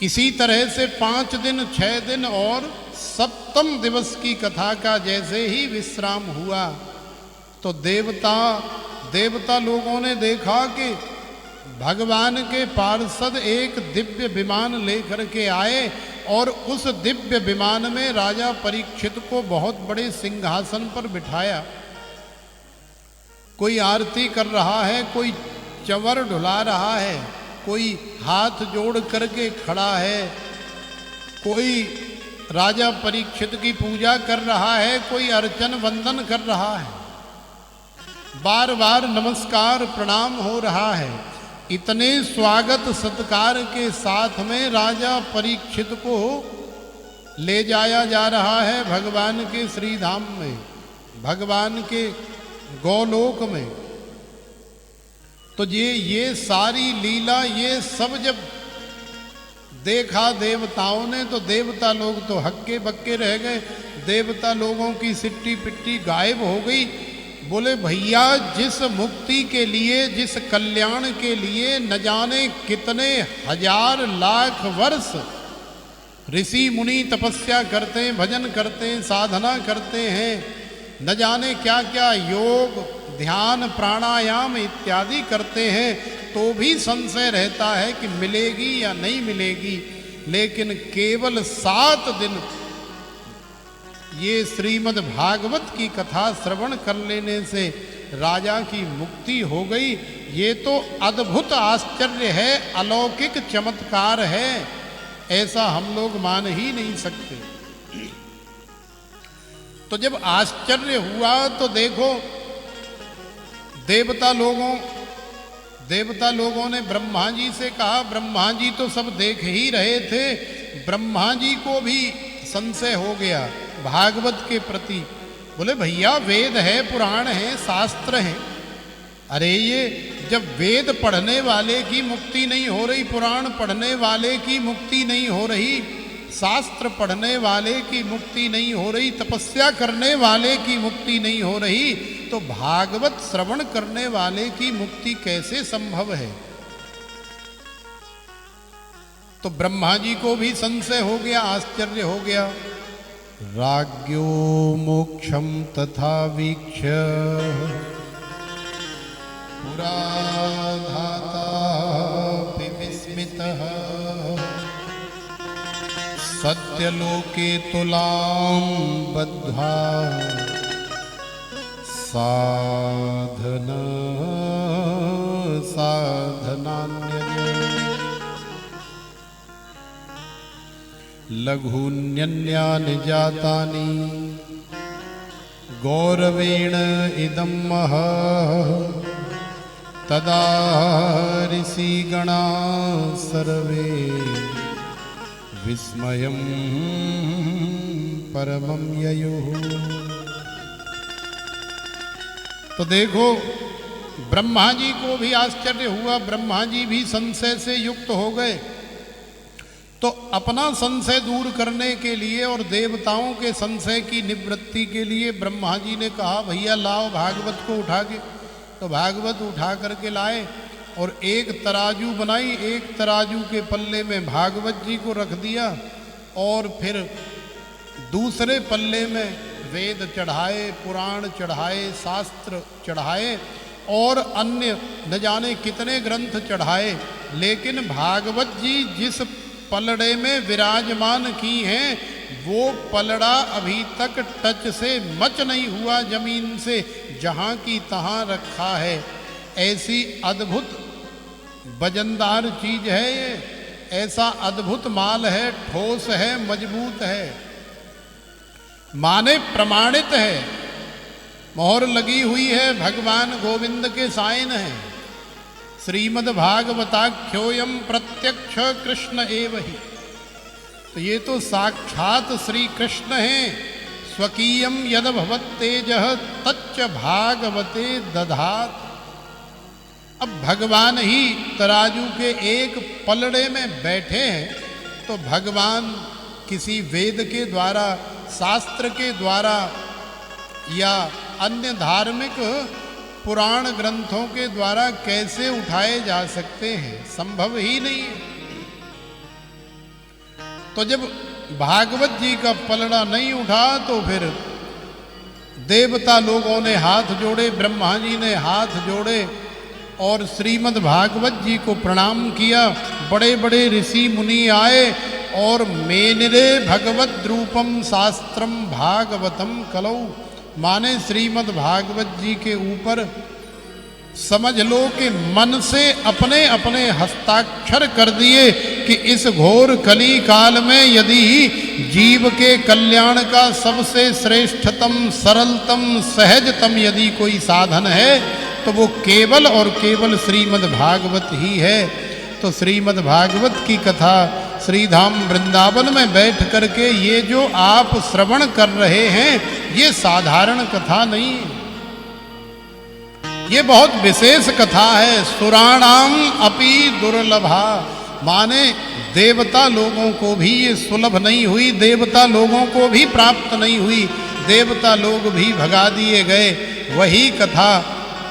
इसी तरह से 5 दिन, 6 दिन और 7वें दिवस की कथा का जैसे ही विश्राम हुआ तो देवता लोगों ने देखा कि भगवान के पार्षद एक दिव्य विमान लेकर के आए और उस दिव्य विमान में राजा परीक्षित को बहुत बड़े सिंहासन पर बिठाया। कोई आरती कर रहा है, कोई चंवर ढुला रहा है, कोई हाथ जोड़ करके खड़ा है, कोई राजा परीक्षित की पूजा कर रहा है, कोई अर्चन वंदन कर रहा है, बार बार नमस्कार प्रणाम हो रहा है। इतने स्वागत सत्कार के साथ में राजा परीक्षित को ले जाया जा रहा है भगवान के श्री धाम में, भगवान के गौलोक में। तो ये सारी लीला, ये सब जब देखा देवताओं ने, तो देवता लोग तो हक्के बक्के रह गए। देवता लोगों की सिट्टी पिट्टी गायब हो गई। बोले भैया, जिस मुक्ति के लिए, जिस कल्याण के लिए न जाने कितने हजार लाख वर्ष ऋषि मुनि तपस्या करते हैं, भजन करते हैं, साधना करते हैं, न जाने क्या क्या योग ध्यान प्राणायाम इत्यादि करते हैं, तो भी संशय रहता है कि मिलेगी या नहीं मिलेगी। लेकिन केवल 7 दिन ये श्रीमद् भागवत की कथा श्रवण कर लेने से राजा की मुक्ति हो गई। ये तो अद्भुत आश्चर्य है, अलौकिक चमत्कार है, ऐसा हम लोग मान ही नहीं सकते। तो जब आश्चर्य हुआ तो देखो, देवता लोगों ने ब्रह्मा जी से कहा, ब्रह्मा जी तो सब देख ही रहे थे, ब्रह्मा जी को भी संशय हो गया भागवत के प्रति। बोले भैया, वेद है, पुराण है, शास्त्र है, अरे ये जब वेद पढ़ने वाले की मुक्ति नहीं हो रही, पुराण पढ़ने वाले की मुक्ति नहीं हो रही, शास्त्र पढ़ने वाले की मुक्ति नहीं हो रही, तपस्या करने वाले की मुक्ति नहीं हो रही, तो भागवत श्रवण करने वाले की मुक्ति कैसे संभव है? तो ब्रह्मा जी को भी संशय हो गया, आश्चर्य हो गया। राज्ञो मोक्षम तथा वीक्ष्य पुरा धाता विस्मितः सत्यलोके तुलां बद्ध्वा साधनान्यज लघून्यन्यानि जातानि गौरवेण इदं महः तदा ऋषिगणा सर्वे विस्मयं परमं ययुः। तो देखो, ब्रह्मा जी को भी आश्चर्य हुआ, ब्रह्मा जी भी संशय से युक्त हो गए। तो अपना संशय दूर करने के लिए और देवताओं के संशय की निवृत्ति के लिए ब्रह्मा जी ने कहा, भैया लाओ भागवत को उठा के। तो भागवत उठा करके लाए और एक तराजू बनाई, एक तराजू के पल्ले में भागवत जी को रख दिया और फिर दूसरे पल्ले में वेद चढ़ाए, पुराण चढ़ाए, शास्त्र चढ़ाए और अन्य न जाने कितने ग्रंथ चढ़ाए। लेकिन भागवत जी जिस पलड़े में विराजमान की हैं, वो पलड़ा अभी तक टच से मच नहीं हुआ जमीन से, जहाँ की तहाँ रखा है। ऐसी अद्भुत वजनदार चीज है ये, ऐसा अद्भुत माल है, ठोस है, मजबूत है, माने प्रमाणित है, मोहर लगी हुई है, भगवान गोविंद के साइन है। श्रीमद् भागवताख्योयम प्रत्यक्ष कृष्ण एव ही। तो ये तो साक्षात श्री कृष्ण हैं। स्वकीयम यद भवत्तेजः तच्च भागवते दधात। अब भगवान ही तराजू के एक पलड़े में बैठे हैं, तो भगवान किसी वेद के द्वारा, शास्त्र के द्वारा या अन्य धार्मिक पुराण ग्रंथों के द्वारा कैसे उठाए जा सकते हैं? संभव ही नहीं है। तो जब भागवत जी का पलड़ा नहीं उठा तो फिर देवता लोगों ने हाथ जोड़े, ब्रह्मा जी ने हाथ जोड़े और श्रीमद् भागवत जी को प्रणाम किया। बड़े बड़े ऋषि मुनि आए और मेनिरे भगवत रूपम शास्त्रम भागवतम कलौ, माने श्रीमद् भागवत जी के ऊपर समझ लो कि मन से अपने अपने हस्ताक्षर कर दिए कि इस घोर कली काल में यदि जीव के कल्याण का सबसे श्रेष्ठतम, सरलतम, सहजतम यदि कोई साधन है तो वो केवल और केवल श्रीमद् भागवत ही है। तो श्रीमद् भागवत की कथा श्रीधाम वृंदावन में बैठ करके ये जो आप श्रवण कर रहे हैं, ये साधारण कथा नहीं है, ये बहुत विशेष कथा है। सुराणाम अपि दुर्लभा, माने देवता लोगों को भी ये सुलभ नहीं हुई, देवता लोगों को भी प्राप्त नहीं हुई, देवता लोग भी भगा दिए गए। वही कथा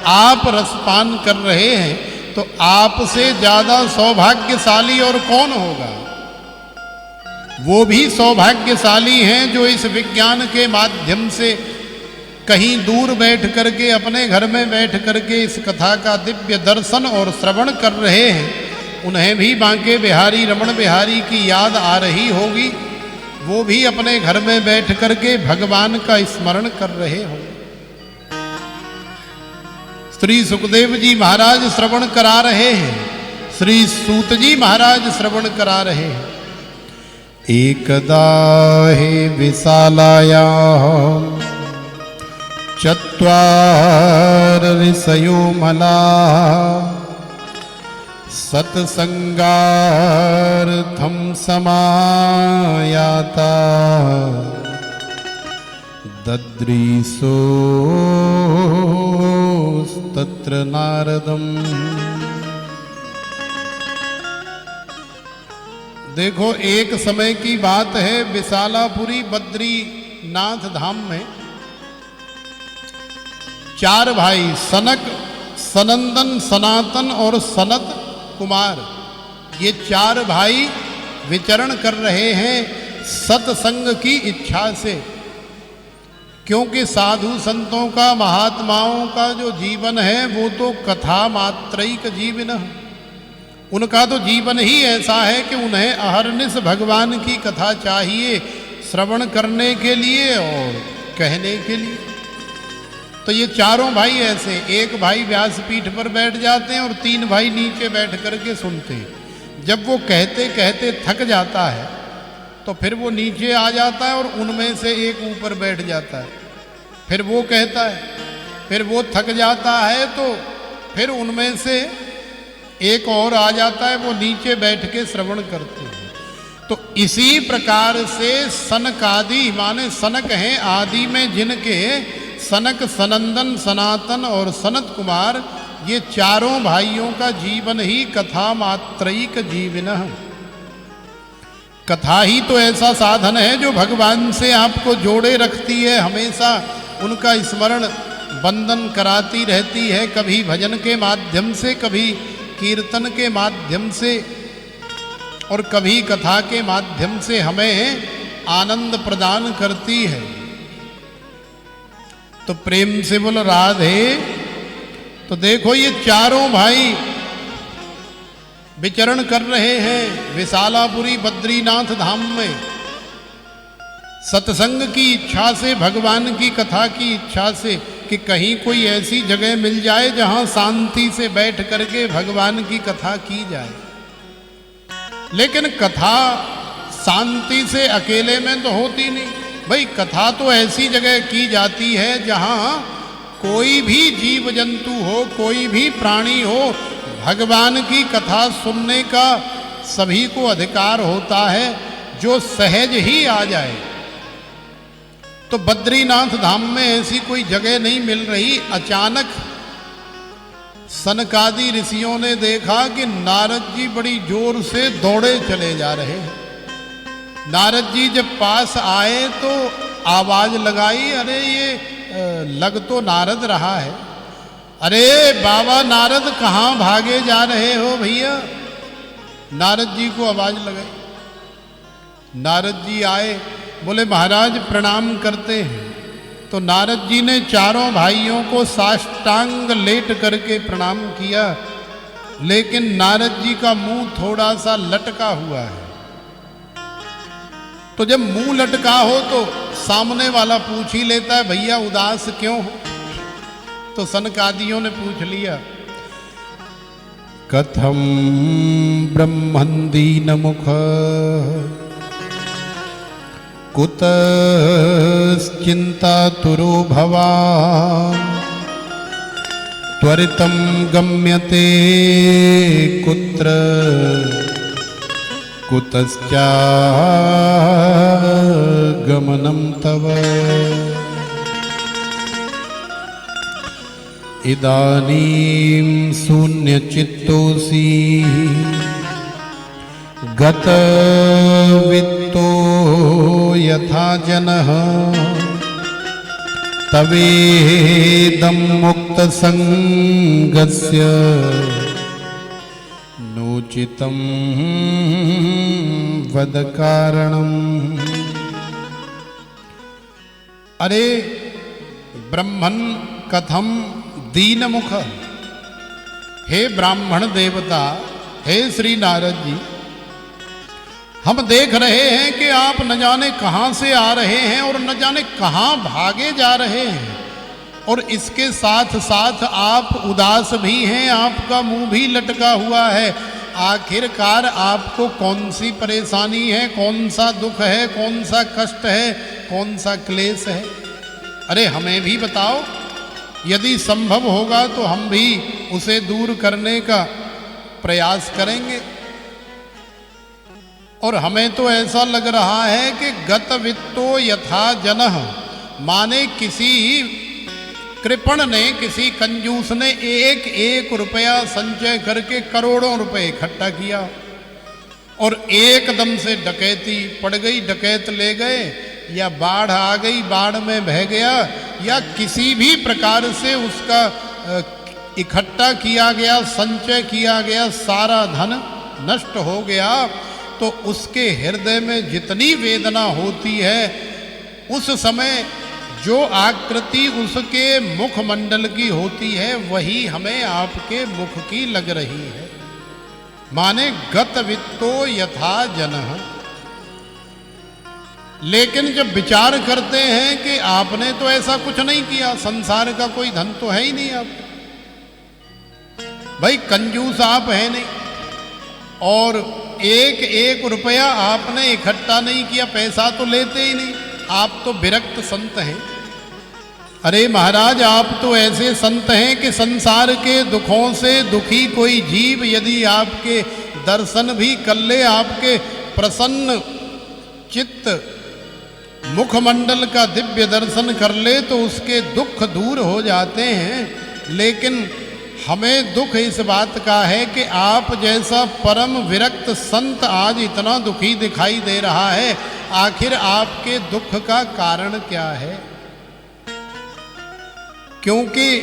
आप रसपान कर रहे हैं, तो आपसे ज्यादा सौभाग्यशाली और कौन होगा? वो भी सौभाग्यशाली हैं जो इस विज्ञान के माध्यम से कहीं दूर बैठ करके, अपने घर में बैठ करके इस कथा का दिव्य दर्शन और श्रवण कर रहे हैं। उन्हें भी बांके बिहारी रमण बिहारी की याद आ रही होगी, वो भी अपने घर में बैठ करके भगवान का स्मरण कर रहे होंगे। श्री सुखदेव जी महाराज श्रवण करा रहे हैं, श्री सूत जी महाराज श्रवण करा रहे हैं। एकदा हे विशालाया चत्वार ऋषयो मला सत्संगार्थम समायाता दद्रीसो तत्र नारदम। देखो, एक समय की बात है, विशालापुरी बद्रीनाथ धाम में 4 भाई सनक, सनंदन, सनातन और सनत कुमार, ये 4 भाई विचरण कर रहे हैं सत्संग की इच्छा से। क्योंकि साधु संतों का, महात्माओं का जो जीवन है वो तो कथा मात्रैक जीवन है। उनका तो जीवन ही ऐसा है कि उन्हें अहरनिश भगवान की कथा चाहिए, श्रवण करने के लिए और कहने के लिए। तो ये 4 भाई ऐसे, एक भाई व्यासपीठ पर बैठ जाते हैं और 3 भाई नीचे बैठ करके सुनते हैं। जब वो कहते कहते थक जाता है तो फिर वो नीचे आ जाता है और उनमें से एक ऊपर बैठ जाता है, फिर वो कहता है, फिर वो थक जाता है तो फिर उनमें से एक और आ जाता है, वो नीचे बैठ के श्रवण करते हैं। तो इसी प्रकार से सनकादि, माने सनक हैं आदि में जिनके सनक, सनंदन, सनातन और सनत कुमार, ये 4 भाइयों का जीवन ही कथा मात्रैक जीवन है। कथा ही तो ऐसा साधन है जो भगवान से आपको जोड़े रखती है, हमेशा उनका स्मरण बंदन कराती रहती है, कभी भजन के माध्यम से, कभी कीर्तन के माध्यम से और कभी कथा के माध्यम से हमें आनंद प्रदान करती है। तो प्रेम से बोल राधे। तो देखो, ये 4 भाई विचरण कर रहे हैं विशालापुरी बद्रीनाथ धाम में, सत्संग की इच्छा से, भगवान की कथा की इच्छा से, कि कहीं कोई ऐसी जगह मिल जाए जहां शांति से बैठ करके भगवान की कथा की जाए। लेकिन कथा शांति से अकेले में तो होती नहीं भाई, कथा तो ऐसी जगह की जाती है जहां कोई भी जीव जंतु हो, कोई भी प्राणी हो, भगवान की कथा सुनने का सभी को अधिकार होता है, जो सहज ही आ जाए। तो बद्रीनाथ धाम में ऐसी कोई जगह नहीं मिल रही। अचानक सनकादि ऋषियों ने देखा कि नारद जी बड़ी जोर से दौड़े चले जा रहे हैं। नारद जी जब पास आए तो आवाज लगाई, अरे ये लग तो नारद रहा है। अरे बाबा नारद, कहाँ भागे जा रहे हो भैया? नारद जी को आवाज लगाई। नारद जी आए, बोले महाराज प्रणाम करते हैं। तो नारद जी ने 4 भाइयों को साष्टांग लेट करके प्रणाम किया, लेकिन नारद जी का मुंह थोड़ा सा लटका हुआ है। तो जब मुंह लटका हो तो सामने वाला पूछ ही लेता है, भैया उदास क्यों हो? तो सनकादियों ने पूछ लिया, कथम ब्रह्मन दीन मुख कुतश्चिन्तातुरो भवान् त्वरितं गम्यते कुत्र कुतश्चागमनं तव इदानीं शून्यचित्तोऽसि गतवित्तो यथा जनः तवेदं मुक्तसङ्गस्य नोचितं वद कारणम्। अरे ब्रह्मन् कथम दीनमुख, हे ब्राह्मण देवता, हे श्री नारद जी, हम देख रहे हैं कि आप न जाने कहाँ से आ रहे हैं और न जाने कहाँ भागे जा रहे हैं, और इसके साथ साथ आप उदास भी हैं, आपका मुंह भी लटका हुआ है। आखिरकार आपको कौन सी परेशानी है, कौन सा दुख है, कौन सा कष्ट है, कौन सा क्लेश है? अरे हमें भी बताओ, यदि संभव होगा तो हम भी उसे दूर करने का प्रयास करेंगे। और हमें तो ऐसा लग रहा है कि गतवित्तो यथा जनः, माने किसी कृपण ने, किसी कंजूस ने एक एक रुपया संचय करके करोड़ों रुपए इकट्ठा किया और एकदम से डकैती पड़ गई, डकैत ले गए, या बाढ़ आ गई, बाढ़ में बह गया, या किसी भी प्रकार से उसका इकट्ठा किया गया, संचय किया गया सारा धन नष्ट हो गया, तो उसके हृदय में जितनी वेदना होती है, उस समय जो आकृति उसके मुखमंडल की होती है वही हमें आपके मुख की लग रही है। माने गतवित्तो यथा जनः। लेकिन जब विचार करते हैं कि आपने तो ऐसा कुछ नहीं किया, संसार का कोई धन तो है ही नहीं आप, भाई कंजूस आप है नहीं, और एक एक रुपया आपने इकट्ठा नहीं किया, पैसा तो लेते ही नहीं, आप तो विरक्त संत हैं। अरे महाराज, आप तो ऐसे संत हैं कि संसार के दुखों से दुखी कोई जीव यदि आपके दर्शन भी कर ले, आपके प्रसन्न चित्त मुखमंडल का दिव्य दर्शन कर ले, तो उसके दुख दूर हो जाते हैं। लेकिन हमें दुख इस बात का है कि आप जैसा परम विरक्त संत आज इतना दुखी दिखाई दे रहा है। आखिर आपके दुख का कारण क्या है? क्योंकि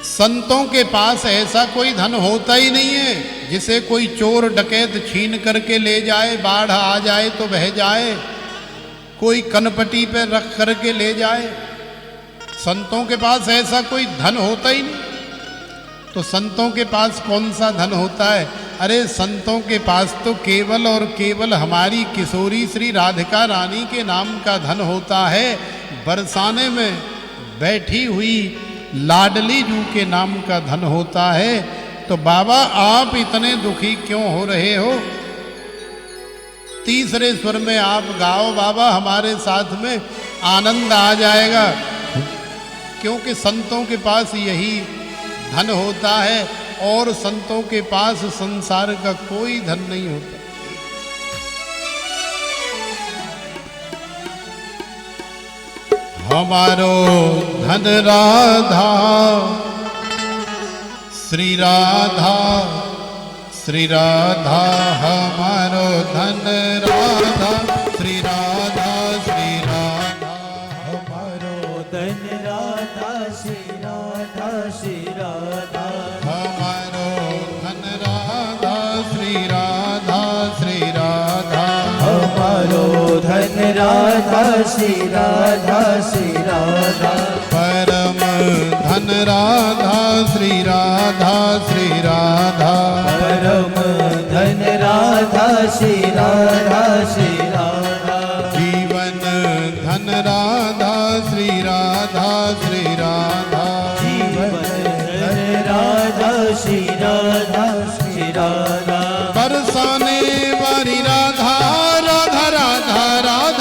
संतों के पास ऐसा कोई धन होता ही नहीं है जिसे कोई चोर डकैत छीन करके ले जाए, बाढ़ आ जाए तो बह जाए, कोई कनपटी पे रख करके ले जाए। संतों के पास ऐसा कोई धन होता ही नहीं। तो संतों के पास कौन सा धन होता है? अरे संतों के पास तो केवल और केवल हमारी किशोरी श्री राधिका रानी के नाम का धन होता है। बरसाने में बैठी हुई लाडली जू के नाम का धन होता है। तो बाबा, आप इतने दुखी क्यों हो रहे हो? तीसरे स्वर में आप गाओ बाबा, हमारे साथ में आनंद आ जाएगा। क्योंकि संतों के पास यही धन होता है और संतों के पास संसार का कोई धन नहीं होता। हमारो धन राधा, श्री राधा, श्री राधा, हमारो धन राधा, श्री राधा, श्री राधा, हमारो धन राधा, श्री राधा, श्री राधा, हमारो धन राधा, श्री राधा, श्री राधा, हमारो धन राधा, श्री राधा, श्री राधा, परम धन राधा, श्री राधा, श्री राधा, परम धन राधा, श्री राधा, श्री राधा, जीवन धन राधा, श्री राधा, श्री राधा, जीवन धन राधा, श्री राधा, श्री राधा, बरसाने वाली राधा, राधा, राधा, राधा,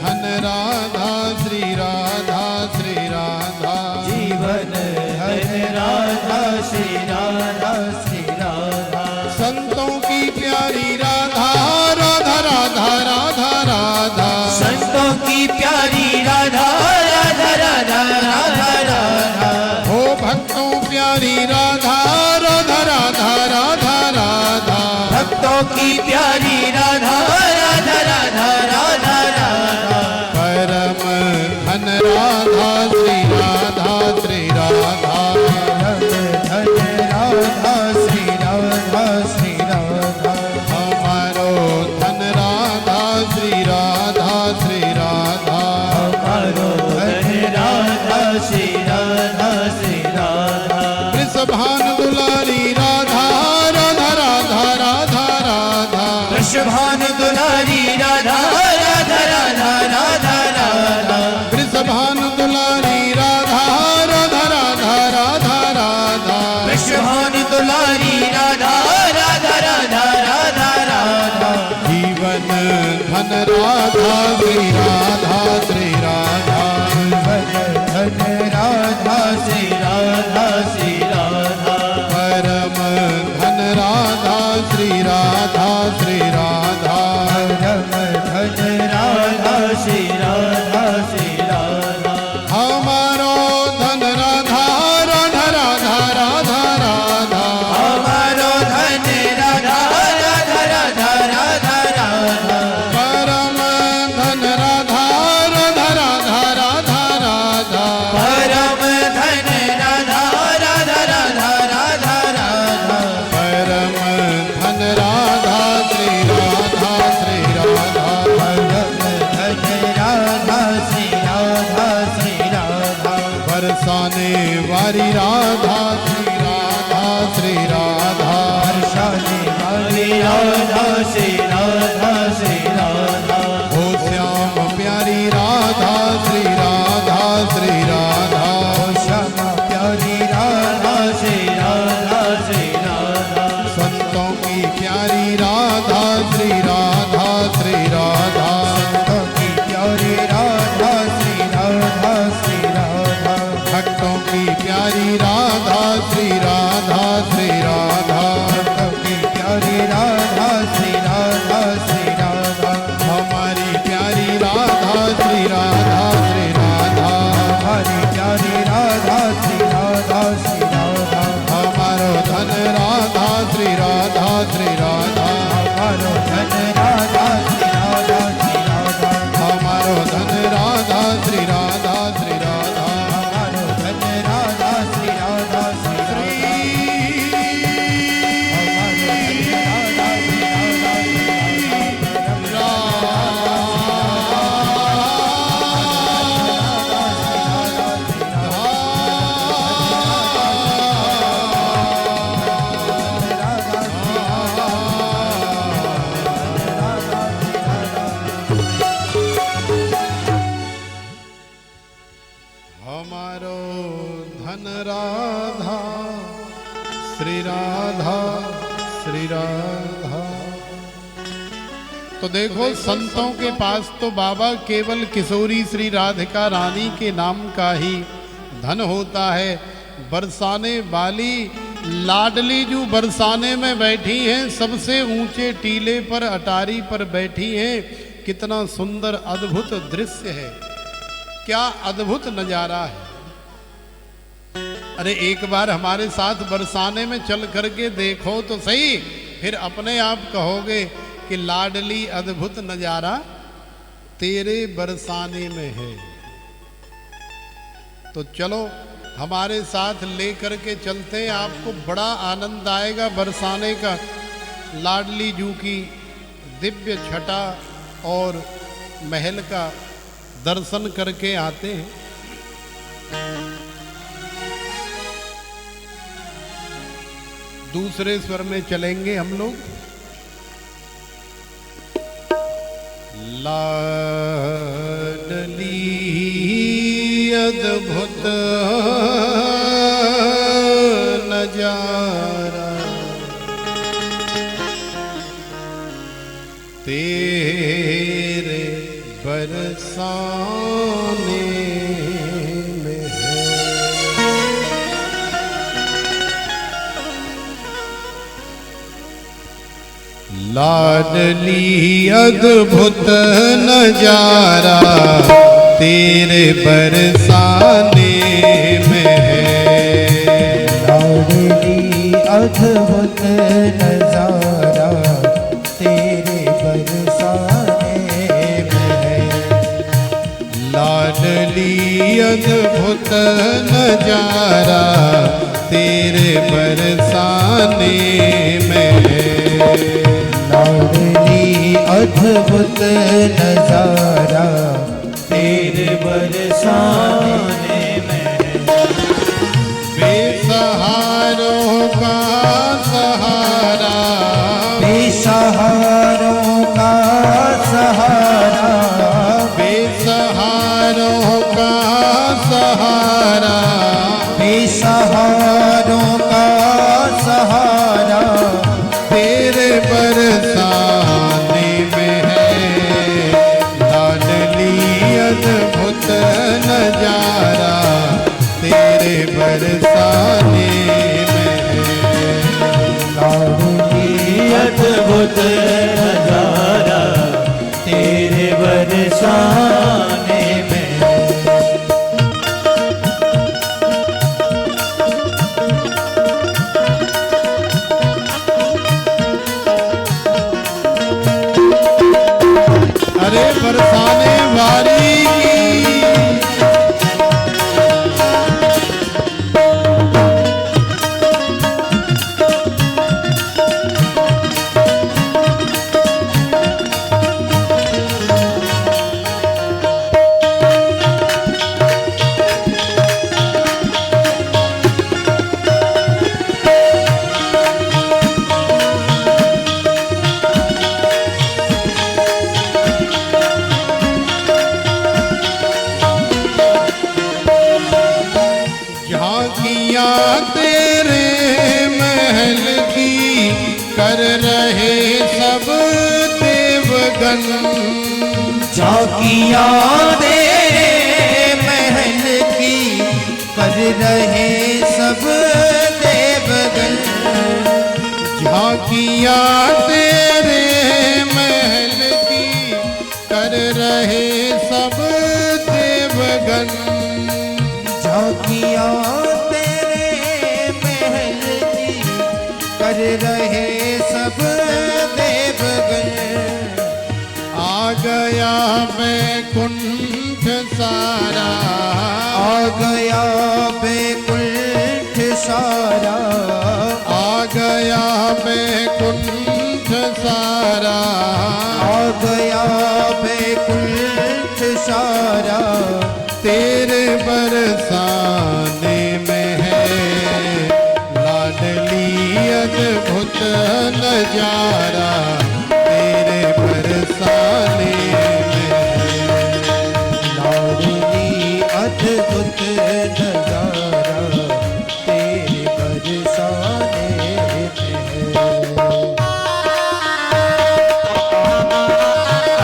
धन राधा श्री राधा श्री राधा। जीवन धन राधा श्री राधा श्री राधा। संतों की प्यारी राधा राधा राधा राधा राधा। संतों की प्यारी राधा राधा राधा राधा राधा। हो भक्तों प्यारी राधा राधा राधा राधा राधा। भक्तों की प्यारी राधा राधा राधा राधा राधा। परम धन राधा श्री राधा श्री राधा। धन राधा श्री राधा श्री राधा। हमारो धन राधा श्री राधा श्री राधा। हमारो धन राधा श्री राधा श्री राधा। वृषभान दुलारी राधा राधा राधा राधा राधा। वृषभान दुलारी राधा राधा राधा राधा राधा। वृषभान दुलारी राधा राधा राधा राधा राधा। वृषभान दुलारी राधा राधा राधा राधा राधा। जीवन धन राधा श्री राधा श्री राधा। धन राधा श्री राधा श्री राधा। परम धन राधा श्री राधा श्री राधा। परम धन राधा श्री राधा श्री राधा। हमारो धन राधा राधा राधा राधा राधा। हमारो धन राधा राधा राधा राधा राधा। परम धन राधा राधा राधा राधा राधा। परम धन राधा राधा राधा राधा राधा। परम धन राधा श्री राधा श्री राधा। परम धन राधा श्री राधा श्री राधा। बरसाने वाली राधा श्री राधा श्री राधा। हर्षाने वाली राधा श्री राधा श्री राधा। हो श्याम प्यारी राधा श्री राधा श्री राधा। ओ श्यामा प्यारी राधा श्री राधा श्री राधा। संतों की प्यारी राधा श्री राधा श्री राधा। संतों की प्यारी राधा श्री राधा श्री राधा। भक्तों की प्यारी राधा श्री राधा श्री राधा। भक्तों की प्यारी राधा श्री राधा श्री राधा। हमारी प्यारी राधा श्री राधा श्री राधा। हमारी प्यारी राधा श्री राधा श्री राधा। हमारो धन राधा श्री राधा श्री राधा। हमारो धन राधा श्री राधा श्री राधा। हमारो धन राधा श्री राधा श्री राधा। हमारो धन राधा श्री राधा श्री राधा। हमारो धन राधा श्री राधा श्री हमारो धन राधा श्री राधा श्री राधा। तो देखो संतों के पास तो बाबा केवल किशोरी श्री राधिका रानी के नाम का ही धन होता है। बरसाने वाली लाडली जो बरसाने में बैठी हैं, सबसे ऊंचे टीले पर अटारी पर बैठी हैं। कितना सुंदर अद्भुत दृश्य है, क्या अद्भुत नजारा है। अरे एक बार हमारे साथ बरसाने में चल करके देखो तो सही, फिर अपने आप कहोगे कि लाडली अद्भुत नजारा तेरे बरसाने में है। तो चलो हमारे साथ लेकर के चलते हैं, आपको बड़ा आनंद आएगा बरसाने का। लाडली जू की दिव्य छटा और महल का दर्शन करके आते हैं। दूसरे स्वर में चलेंगे हम लोग। लाडली अद्भुत नजारा तेरे बरसाने बरसाने में है। लाडली अद्भुत नजारा तेरे बरसाने में है। लाडली अद्भुत नजारा तेरे बरसाने में है। लाडली अद्भुत नजारा तेरे बरसाने में है। लाडली अद्भुत नजारा तेरे बरसाने में है। बेसहारों का सहारा, बेसहारों का सहारा, बेसहारों का सहारा, बेसहारों का सहारा तेरे बरसाने में है। लाडली अद्भुत नजारा तेरे बरसाने में है। लाडली अद्भुत नजारा तेरे बरसाने में है। अरे बरसाने वाली की झांकियां तेरे महल की कर रहे सब देवगन। झांकियां तेरे महल की कर रहे सब देवगन। झांकियां तेरे महल की कर रहे सब देवगन। झांकियां तेरे महल की कर रहे सब देवगन। आ गया बैकुंठ सारा, आ गया बैकुंठ सारा, आ गया बैकुंठ सारा, आ गया बैकुंठ सारा तेरे बरसाने में है। लाडली अद्भुत नजारा तेरे बरसाने में है। लाडली अद्भुत नजारा तेरे बरसाने में है।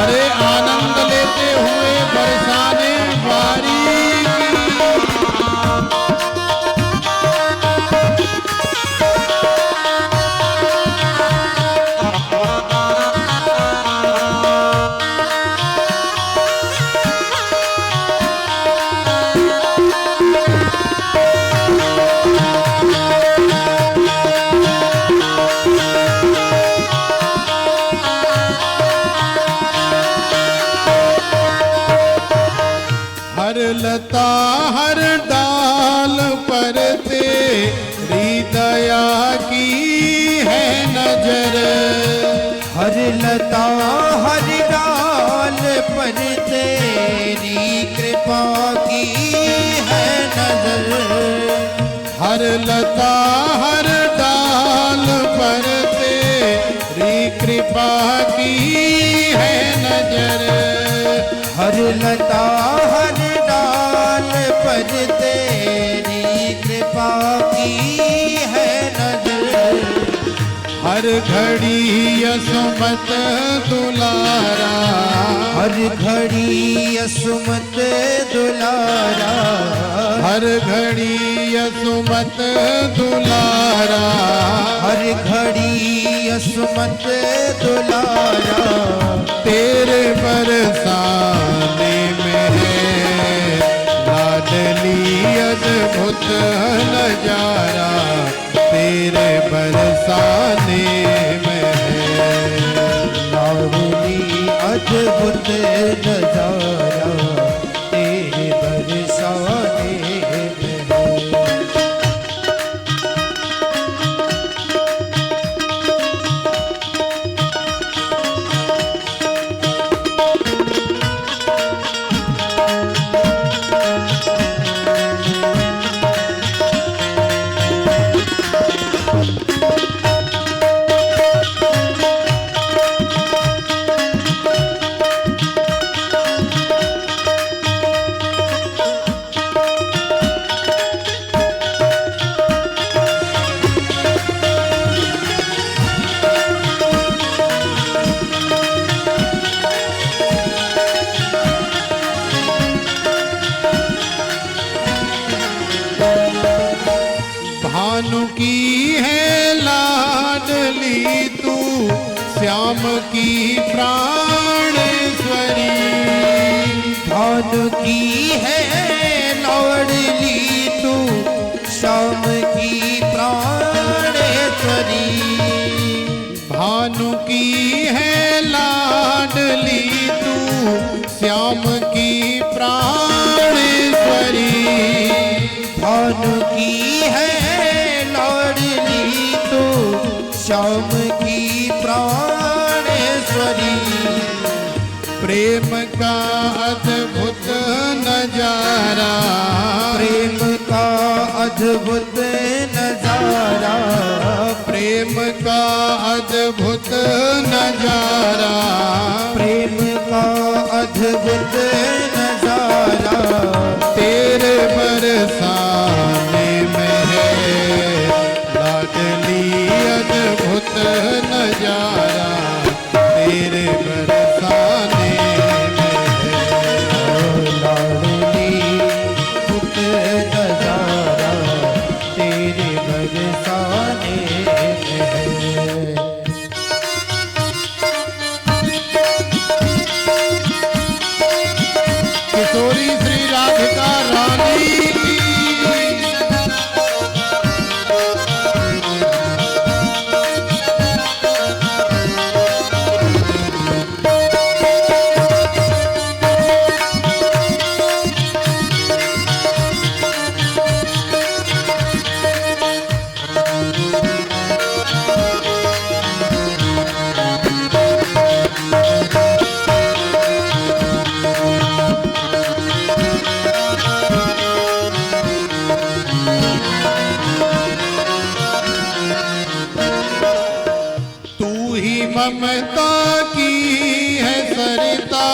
अरे आनंद लेते हुए बरसाने वाली हर लता हर डाल पर तेरी दया की है नजर। हर लता हर डाल पर तेरी कृपा की है नजर। हर लता हर डाल पर तेरी कृपा की है नजर। हर लता हर डाल पर तेरी कृपा की है नजर। हर घड़ी यसुमत दुलारा, हर घड़ी यसुमत दुलारा, हर घड़ी यसुमत दुलारा, हर घड़ी यसुमत दुलारा। तेरे बरसाने में है लाडली अद्भुत नजारा, तेरे बरसाने में है लाडली अद्भुत नजारा, तेरे बरसाने में है। भानु की है लाडली तू, श्याम की प्राणेश्वरी, भानु की है लाडली तू, श्याम की प्राणेश्वरी। भानु की है लाडली तू, श्याम की प्राणेश्वरी, भानु की है लाडली तू, श्याम की प्राणेश्वरी। प्रेम का अद्भुत नजारा, प्रेम का अद्भुत नजारा, प्रेम का अद्भुत नजारा, प्रेम का अद्भुत नजारा। तेरे बरसाने में है लाडली अद्भुत नजारा, तेरे बरसाने में है लाडली अद्भुत नजारा, तेरे बरसाने में है। किशोरी श्री राधिका रानी की। ममता की है सरिता,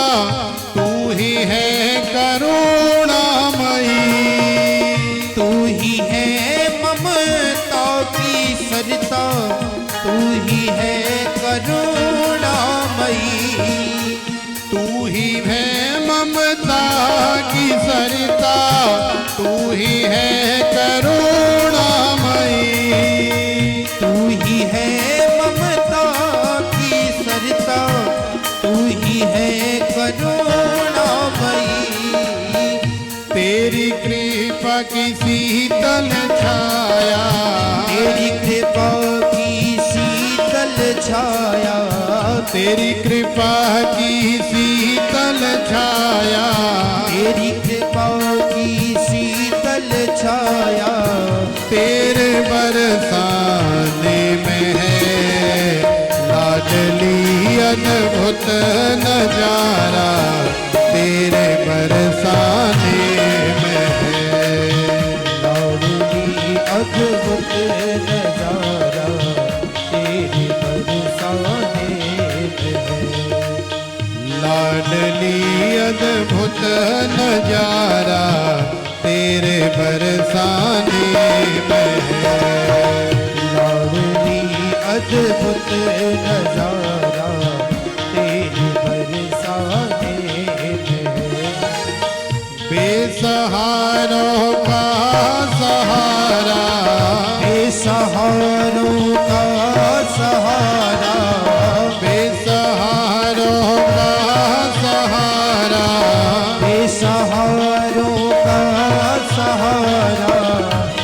तू ही है करुणामयी, तू ही है ममता की सरिता, तू ही है करुणामयी। तू ही है ममता की सरिता, तू ही है करुणामयी, तू ही है ममता की सरिता, तू ही है करुणामयी। तेरी कृपा की शीतल छाया, तेरी कृपा की शीतल छाया, तेरी कृपा की शीतल छाया, तेरी कृपा की शीतल छाया। तेरे बरसाने में है लाडली अद्भुत नजारा, तेरे बरसाने में है लाडली अद्भुत नजारा, तेरे बरसाने में है। लाडली अद्भुत नजारा, तेरे बरसाने में है लाडली अद्भुत नजारा तेरे बरसाने में। बेसहारों का सहारा, बेसहारों का सहारा, बेसहारों का सहारा, बेसहारों का सहारा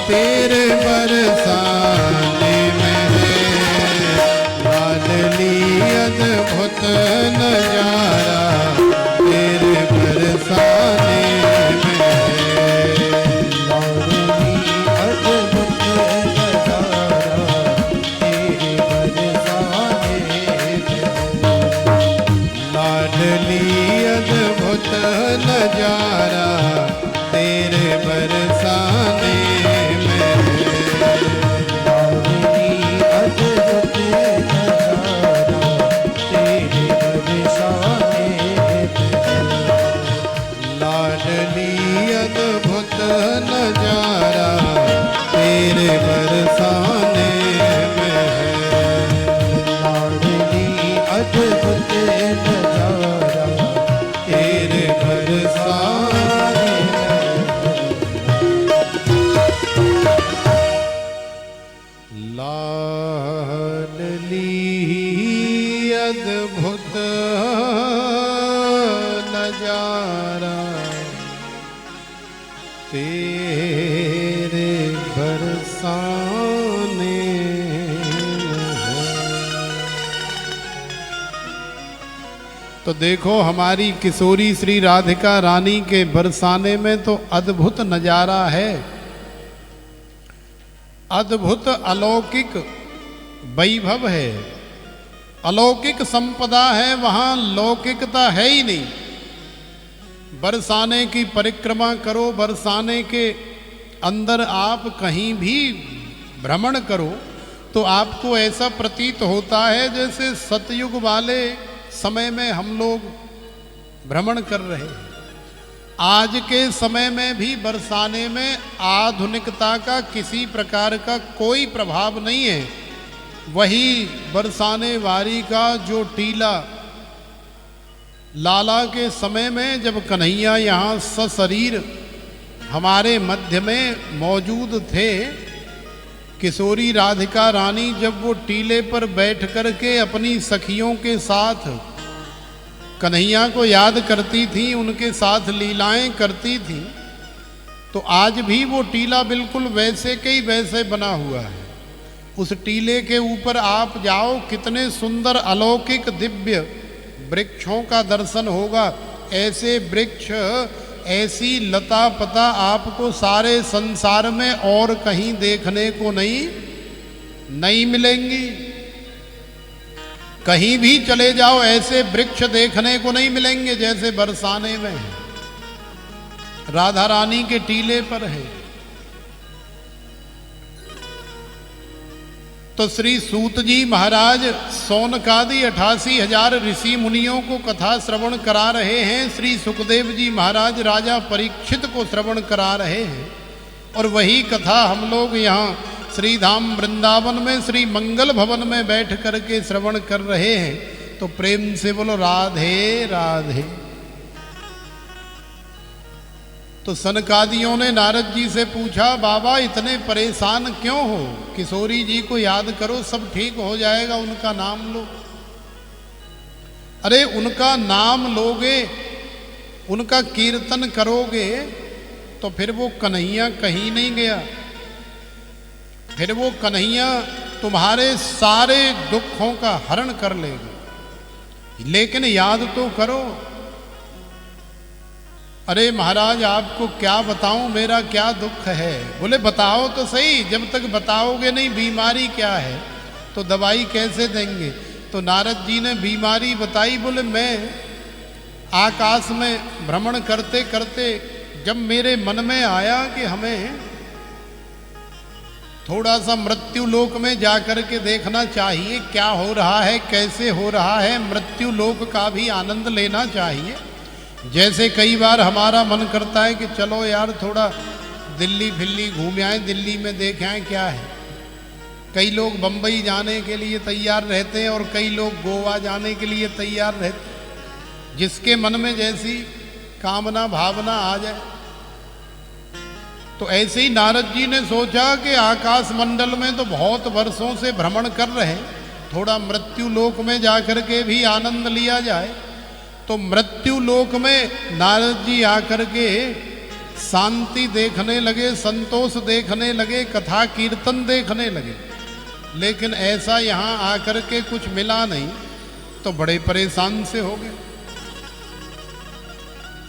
तेरे बरसाने में है। लाडली अद्भुत नजारा तेरे बरसाने में है। लाडली अद्भुत नजारा तेरे बरसाने में। लाडली अद्भुत नजारा तेरे बरसाने में है। लाडली अद्भुत नजारा तेरे बरसाने में। लाडली अद्भुत नजारा तेरे बरसाने में है। लाडली अद्भुत नजारा तेरे बरसाने लाडली अद्भुत नजारा तेरे बरसाने में है। तो देखो हमारी किशोरी श्री राधिका रानी के बरसाने में तो अद्भुत नजारा है, अद्भुत अलौकिक वैभव है, अलौकिक संपदा है, वहां लौकिकता है ही नहीं। बरसाने की परिक्रमा करो, बरसाने के अंदर आप कहीं भी भ्रमण करो तो आपको ऐसा प्रतीत होता है जैसे सतयुग वाले समय में हम लोग भ्रमण कर रहे हैं। आज के समय में भी बरसाने में आधुनिकता का किसी प्रकार का कोई प्रभाव नहीं है। वही बरसाने वारी का जो टीला लाला के समय में जब कन्हैया यहाँ सशरीर हमारे मध्य में मौजूद थे, किशोरी राधिका रानी जब वो टीले पर बैठ कर के अपनी सखियों के साथ कन्हैया को याद करती थी, उनके साथ लीलाएं करती थी, तो आज भी वो टीला बिल्कुल वैसे के ही वैसे बना हुआ है। उस टीले के ऊपर आप जाओ, कितने सुंदर अलौकिक दिव्य वृक्षों का दर्शन होगा। ऐसे वृक्ष, ऐसी लता पता आपको सारे संसार में और कहीं देखने को नहीं मिलेंगी। कहीं भी चले जाओ ऐसे वृक्ष देखने को नहीं मिलेंगे जैसे बरसाने में है, राधा रानी के टीले पर है। तो श्री सूत जी महाराज सौनकादि 88,000 ऋषि मुनियों को कथा श्रवण करा रहे हैं। श्री सुखदेव जी महाराज राजा परीक्षित को श्रवण करा रहे हैं। और वही कथा हम लोग यहाँ श्री धाम वृंदावन में श्री मंगल भवन में बैठ करके श्रवण कर रहे हैं। तो प्रेम से बोलो राधे राधे। तो सनकादियों ने नारद जी से पूछा, बाबा इतने परेशान क्यों हो? किशोरी जी को याद करो, सब ठीक हो जाएगा, उनका नाम लो। अरे उनका नाम लोगे, उनका कीर्तन करोगे तो फिर वो कन्हैया कहीं नहीं गया, फिर वो कन्हैया तुम्हारे सारे दुखों का हरण कर लेगा। लेकिन याद तो करो। अरे महाराज आपको क्या बताऊं, मेरा क्या दुख है? बोले बताओ तो सही, जब तक बताओगे नहीं बीमारी क्या है तो दवाई कैसे देंगे? तो नारद जी ने बीमारी बताई। बोले मैं आकाश में भ्रमण करते करते जब मेरे मन में आया कि हमें थोड़ा सा मृत्यु लोक में जाकर के देखना चाहिए, क्या हो रहा है, कैसे हो रहा है, मृत्यु लोक का भी आनंद लेना चाहिए। जैसे कई बार हमारा मन करता है कि चलो यार थोड़ा दिल्ली फिल्ली घूम आए, दिल्ली में देख आए क्या है। कई लोग बंबई जाने के लिए तैयार रहते हैं और कई लोग गोवा जाने के लिए तैयार रहते हैं, जिसके मन में जैसी कामना भावना आ जाए। तो ऐसे ही नारद जी ने सोचा कि आकाश मंडल में तो बहुत वर्षों से भ्रमण कर रहे हैं, थोड़ा मृत्यु लोक में जाकर के भी आनंद लिया जाए। तो मृत्यु लोक में नारद जी आकर के शांति देखने लगे, संतोष देखने लगे, कथा कीर्तन देखने लगे, लेकिन ऐसा यहाँ आकर के कुछ मिला नहीं, तो बड़े परेशान से हो गए।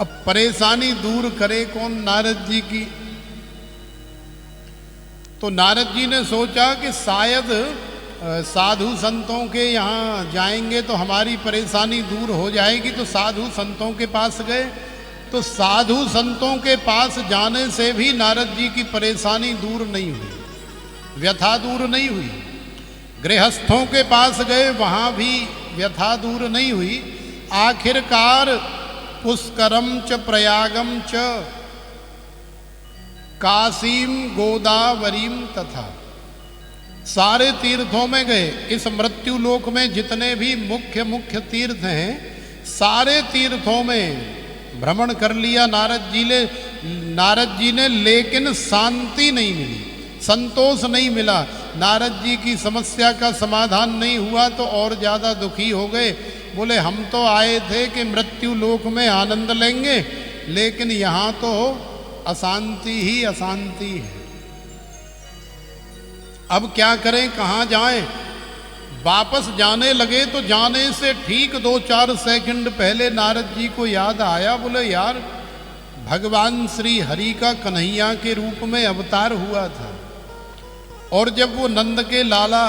अब परेशानी दूर करे कौन? नारद जी की। तो नारद जी ने सोचा कि शायद साधु संतों के यहाँ जाएंगे तो हमारी परेशानी दूर हो जाएगी। तो साधु संतों के पास गए। तो साधु संतों के पास जाने से भी नारद जी की परेशानी दूर नहीं हुई, व्यथा दूर नहीं हुई। गृहस्थों के पास गए, वहाँ भी व्यथा दूर नहीं हुई। आखिरकार पुष्करम च प्रयागम च काशीम गोदावरीम तथा, सारे तीर्थों में गए। इस मृत्यु लोक में जितने भी मुख्य मुख्य तीर्थ हैं, सारे तीर्थों में भ्रमण कर लिया नारद जी ने, लेकिन शांति नहीं मिली, संतोष नहीं मिला। नारद जी की समस्या का समाधान नहीं हुआ तो और ज़्यादा दुखी हो गए। बोले हम तो आए थे कि मृत्यु लोक में आनंद लेंगे, लेकिन यहाँ तो अशांति ही अशांति है। अब क्या करें, कहाँ जाएं? वापस जाने लगे तो जाने से ठीक 2-4 सेकंड पहले नारद जी को याद आया। बोले यार, भगवान श्री हरि का कन्हैया के रूप में अवतार हुआ था, और जब वो नंद के लाला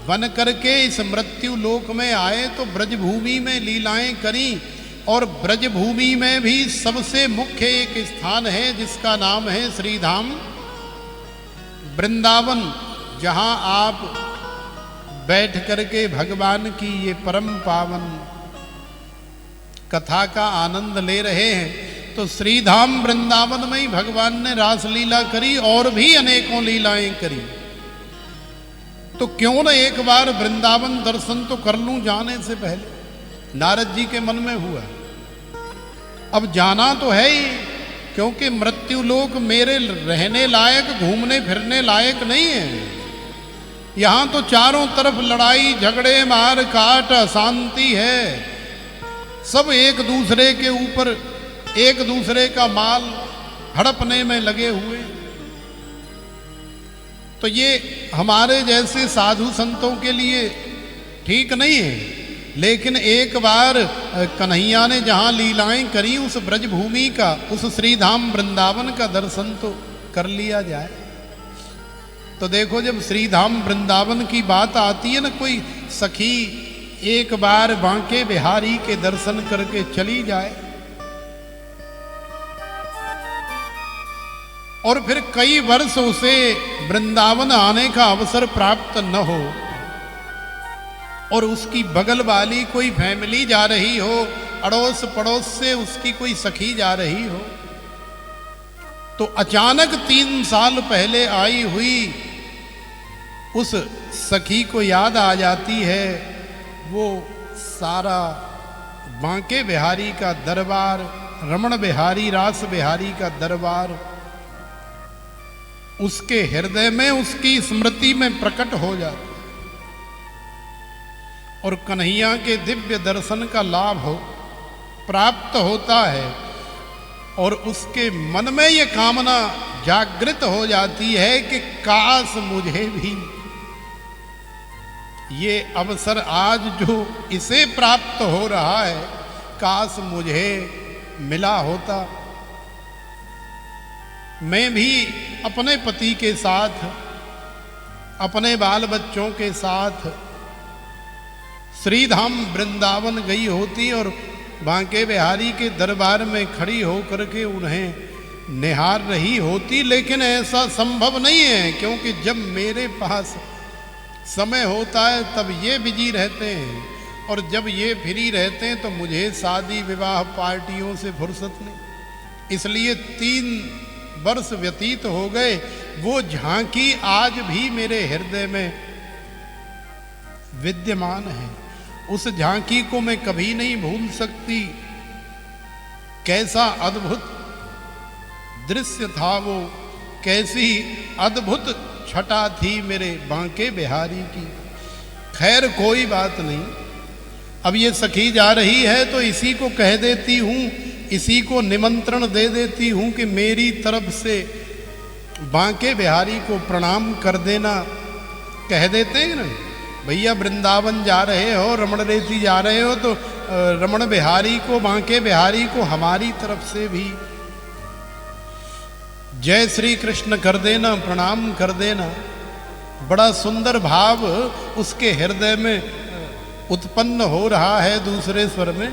बन करके इस मृत्यु लोक में आए तो ब्रजभूमि में लीलाएं करी। और ब्रजभूमि में भी सबसे मुख्य एक स्थान है जिसका नाम है श्रीधाम वृंदावन, जहाँ आप बैठ करके भगवान की ये परम पावन कथा का आनंद ले रहे हैं। तो श्रीधाम वृंदावन में ही भगवान ने रास लीला करी और भी अनेकों लीलाएं करी। तो क्यों न एक बार वृंदावन दर्शन तो कर लूं जाने से पहले, नारद जी के मन में हुआ। अब जाना तो है ही, क्योंकि मृत्यु लोक मेरे रहने लायक, घूमने फिरने लायक नहीं है। यहाँ तो चारों तरफ लड़ाई झगड़े मार काट अशांति है, सब एक दूसरे के ऊपर एक दूसरे का माल हड़पने में लगे हुए। तो ये हमारे जैसे साधु संतों के लिए ठीक नहीं है। लेकिन एक बार कन्हैया ने जहाँ लीलाएं करी उस ब्रजभूमि का, उस श्रीधाम वृंदावन का दर्शन तो कर लिया जाए। तो देखो, जब श्रीधाम वृंदावन की बात आती है ना, कोई सखी एक बार बांके बिहारी के दर्शन करके चली जाए और फिर कई वर्ष उसे वृंदावन आने का अवसर प्राप्त न हो, और उसकी बगल वाली कोई फैमिली जा रही हो, अड़ोस पड़ोस से उसकी कोई सखी जा रही हो, तो अचानक 3 साल पहले आई हुई उस सखी को याद आ जाती है वो सारा बांके बिहारी का दरबार, रमण बिहारी रास बिहारी का दरबार उसके हृदय में, उसकी स्मृति में प्रकट हो जाता और कन्हैया के दिव्य दर्शन का लाभ प्राप्त होता है। और उसके मन में ये कामना जागृत हो जाती है कि काश मुझे भी ये अवसर आज जो इसे प्राप्त हो रहा है, काश मुझे मिला होता। मैं भी अपने पति के साथ, अपने बाल बच्चों के साथ श्रीधाम वृंदावन गई होती और बांके बिहारी के दरबार में खड़ी होकर के उन्हें निहार रही होती। लेकिन ऐसा संभव नहीं है, क्योंकि जब मेरे पास समय होता है तब ये बिजी रहते हैं, और जब ये फ्री रहते हैं तो मुझे शादी विवाह पार्टियों से फुर्सत नहीं। इसलिए 3 वर्ष व्यतीत हो गए वो झांकी आज भी मेरे हृदय में विद्यमान है। उस झांकी को मैं कभी नहीं भूल सकती। कैसा अद्भुत दृश्य था वो, कैसी अद्भुत छटा थी मेरे बांके बिहारी की। खैर कोई बात नहीं, अब ये सखी जा रही है तो इसी को कह देती हूँ, इसी को निमंत्रण दे देती हूँ कि मेरी तरफ से बांके बिहारी को प्रणाम कर देना। कह देते हैं ना, भैया वृंदावन जा रहे हो, रमण रेती जा रहे हो, तो रमण बिहारी को, बांके बिहारी को हमारी तरफ से भी जय श्री कृष्ण कर देना, प्रणाम कर देना। बड़ा सुंदर भाव उसके हृदय में उत्पन्न हो रहा है दूसरे स्वर में।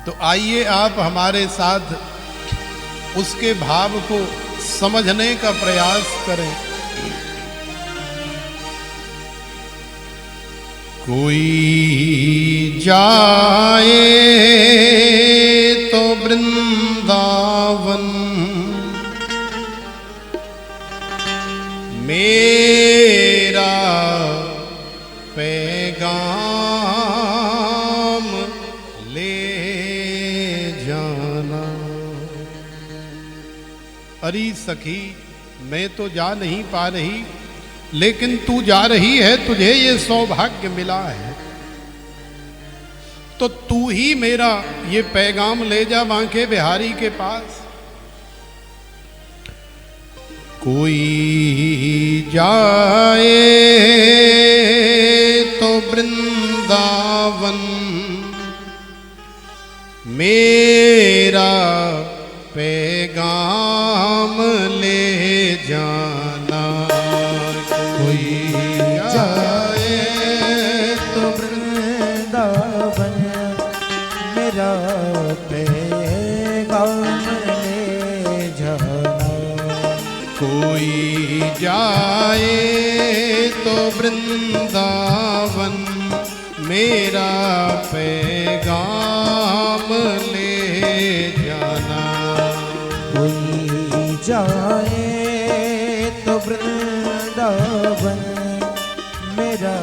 तो आइए आप हमारे साथ उसके भाव को समझने का प्रयास करें। कोई जाए तो वृंदावन, मेरा पैगाम ले जाना। अरे सखी, मैं तो जा नहीं पा रही, लेकिन तू जा रही है, तुझे ये सौभाग्य मिला है, तो तू ही मेरा ये पैगाम ले जा बांके बिहारी के पास। कोई जाए तो वृंदावन, मेरा पैगाम ले जाना। कोई जाए तो वृंदावन, मेरा पैगाम ले जाना। कोई जाए तो वृंदावन, मेरा पैगाम ले जाना। कोई जाए तो वृंदावन, मेरा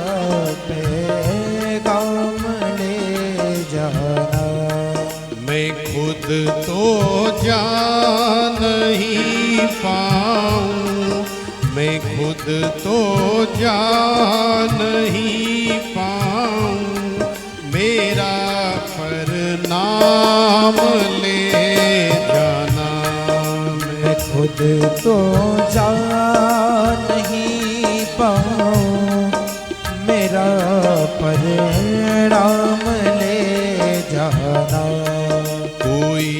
पैगाम ले जाना। मैं खुद तो जा नहीं पाऊँ, मैं खुद तो जा नहीं पाऊँ, मेरा प्रणाम ले जाना। मैं खुद तो जा नहीं पाऊँ, मेरा परिणाम ले जाना। कोई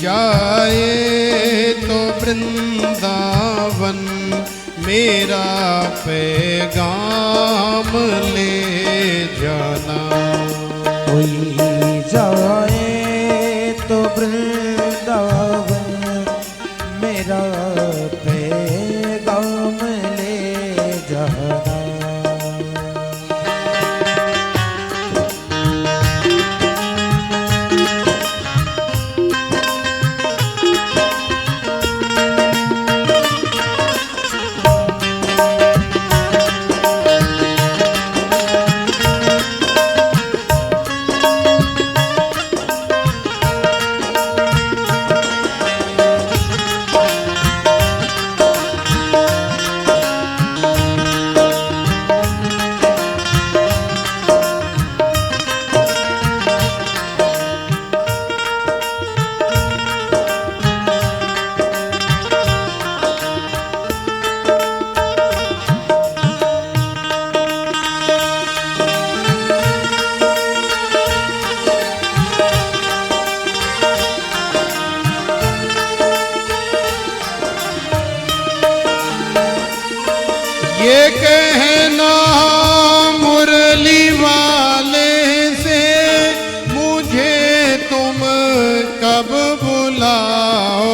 जाए तो वृंदावन, मेरा पैगाम ले जाना। कोई जाए तो वृंदावन, मेरा पैगाम ले जाना। ये कहना मुरली वाले से, मुझे तुम कब बुलाओगे।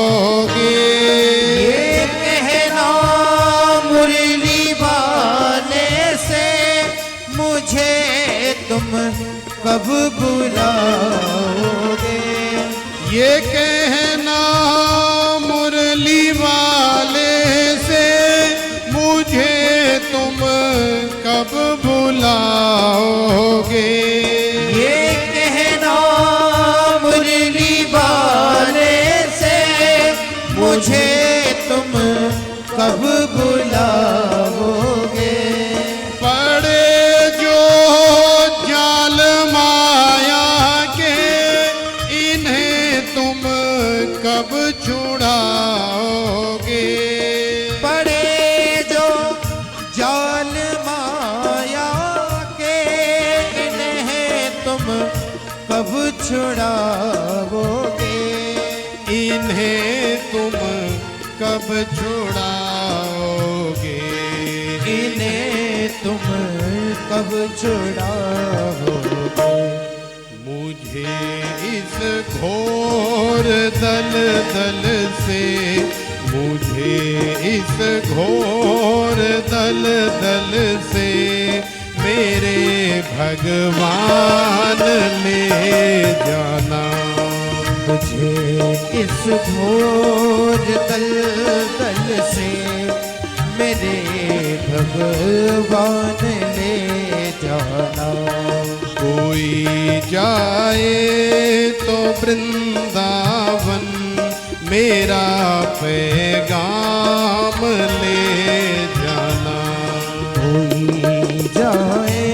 ये कहना मुरली वाले से, मुझे तुम कब बुलाओगे। ये कहना मुरली वाले कब छुड़ाओगे। पड़े जो जाल माया के इन्हें तुम कब छुड़ाओगे। इन्हें तुम कब छुड़ाओगे। इन्हें तुम कब छुड़ाओगे। मुझे इस घोर दलदल से, मुझे इस घोर दलदल से मेरे भगवान ले जाना। मुझे इस घोर दलदल से मेरे भगवान ले जाना। कोई जाए तो वृंदावन मेरा पैगाम ले जाना। कोई जाए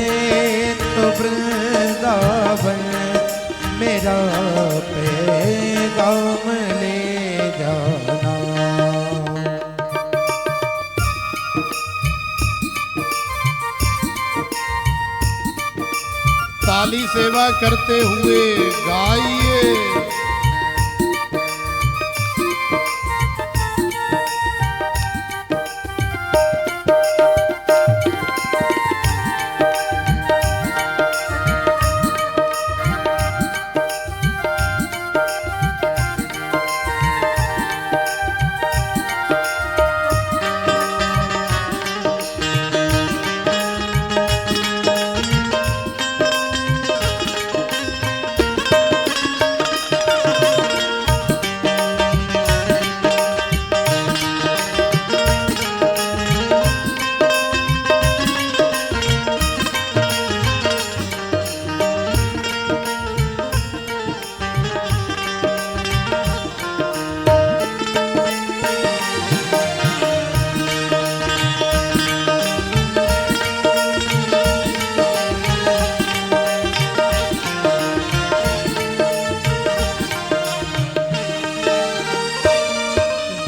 तो वृंदावन मेरा पैगाम ले जाना। ताली सेवा करते हुए गाइए।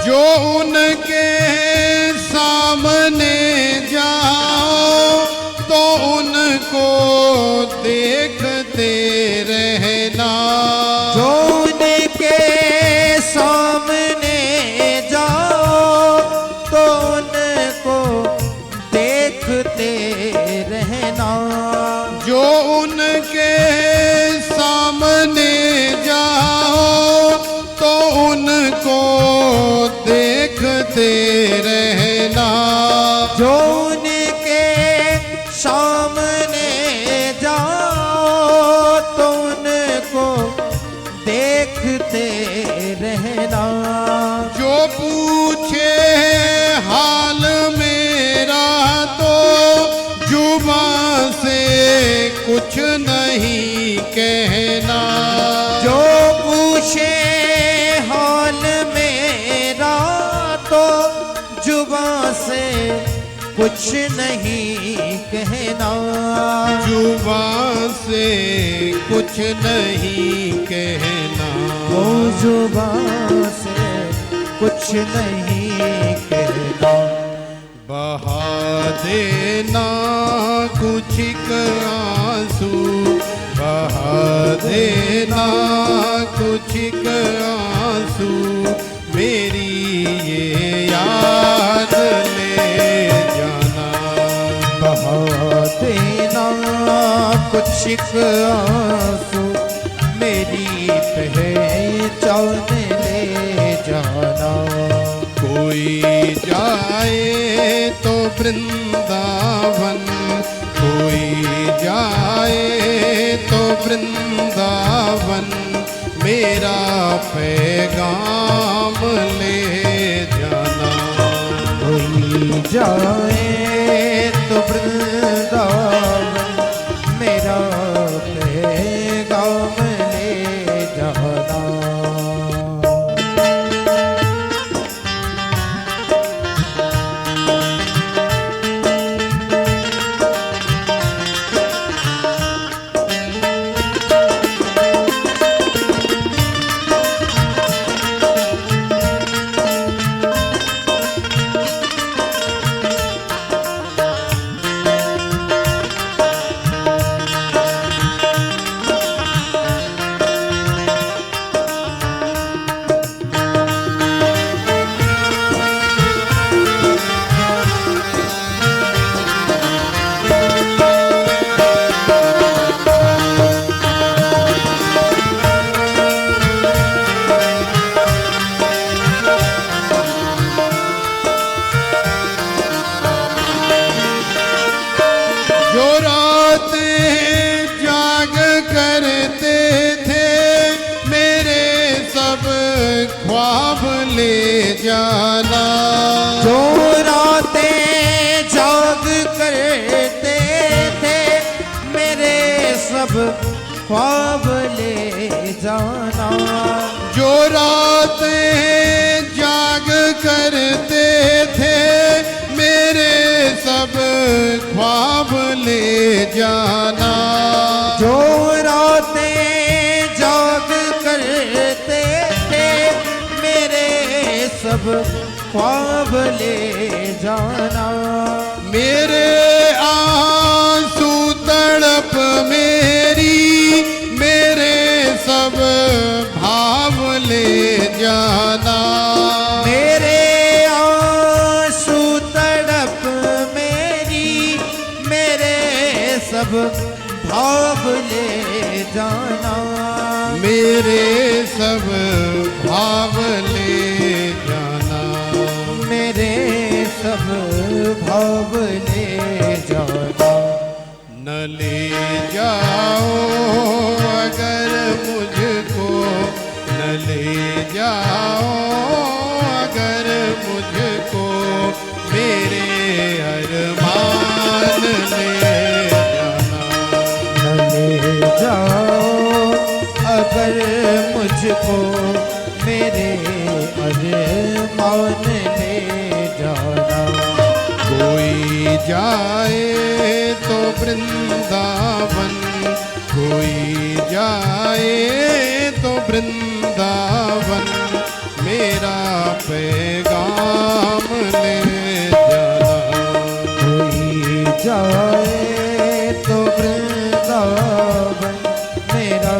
जो उनके सामने जाओ तो उनको देखते रहना। जो उनके सामने जाओ तो उनको देखते रहना। जो उनके सामने जाओ तो उनको देखते रहना। जो उनके सामने जाओ तो उनको देखते रहना। जो पूछे हाल मेरा तो जुबान से कुछ नहीं कहना। जो पूछे हाल मेरा तो जुबान से कुछ नहीं कहना। जुबान से कुछ नहीं कहना। वो जुबान से कुछ नहीं कहना। बहा देना कुछ आंसू, बहा देना कुछ आंसू मेरी ये याद ले जाना। बहा देना कुछ आंसू मेरी पहचान ले जाना। कोई जाए तो वृंदावन, कोई जाए तो वृंदावन मेरा पैगाम ले जाना। कोई जाए तो वृंदावन मेरा पैगाम ले जाना। ख्वाब ले जाना। जो रातें जाग करते थे मेरे सब ख्वाब ले जाना। जो रातें जाग करते थे मेरे सब ख्वाब ले जाना। जो रातें जाग करते थे मेरे सब ख्वाब ले जाना। मेरे आंसू तड़प मेरी मेरे सब भाव ले जाना। मेरे आंसू तड़प मेरी मेरे सब भाव ले जाना। मेरे सब भाव ले जाना। मेरे सब भाव ले जाना। न ले जाओ अगर मुझको, न ले जाओ अगर मुझको, मेरे अरमान ले जाना। न ले जाओ अगर मुझको मेरे अरमान ले जाना। कोई जाए तो वृंदावन, कोई जाए तो वृंदावन, मेरा पैगाम ले जाना। कोई जाए तो वृंदावन मेरा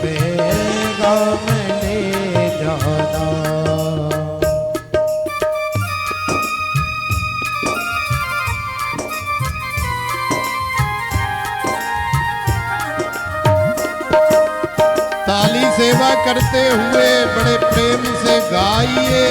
पैगाम ले जाना। ताली सेवा करते हुए बड़े प्रेम से गाइए।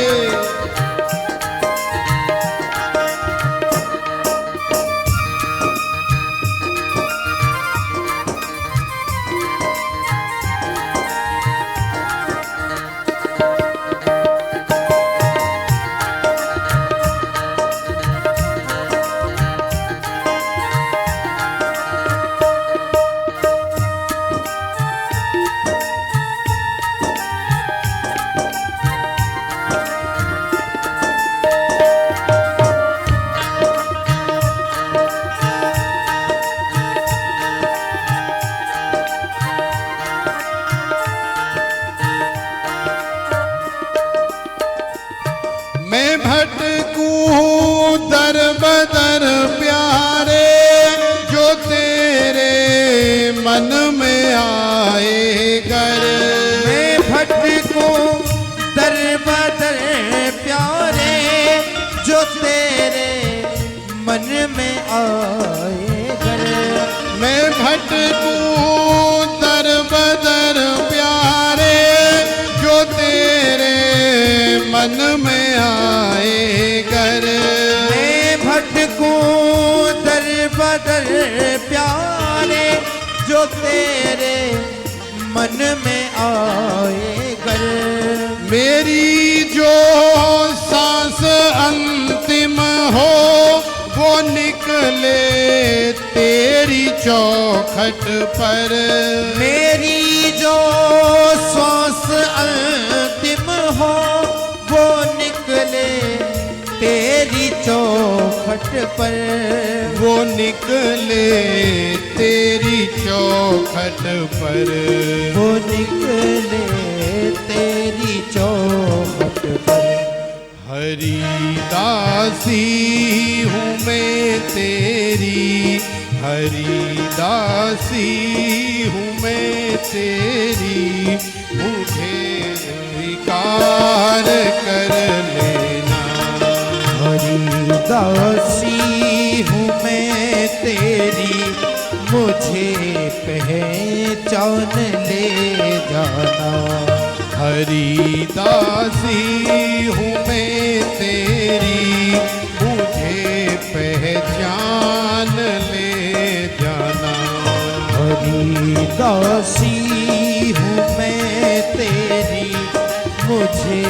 मैं भटकूं दर बदर प्यारे, जो तेरे मन में आए कर। मैं भटकूं दर बदर प्यारे, जो तेरे मन में आए कर। मैं भटकूं दर बदर प्यारे, जो तेरे मन में आए कर। मैं भटकूं दर बदर प्यारे, जो तेरे मन में आए कर। मेरी जो सांस अंतिम हो वो निकले तेरी चौखट पर। मेरी जो सांस अंतिम हो वो निकले तेरी चौखट पर। वो निकले तेरी चौखट पर। वो निकले तेरी चौखट पर। हरि दासी हूँ मैं तेरी, हरि दासी हूँ मैं तेरी, मुझे स्वीकार कर लेना। हरि दासी हूँ मैं तेरी, मुझे पहचान ले जाना। हरि दासी हूँ मैं तेरी, मुझे पहचान ले जाना। हरि दासी हूँ मैं तेरी, मुझे मुझे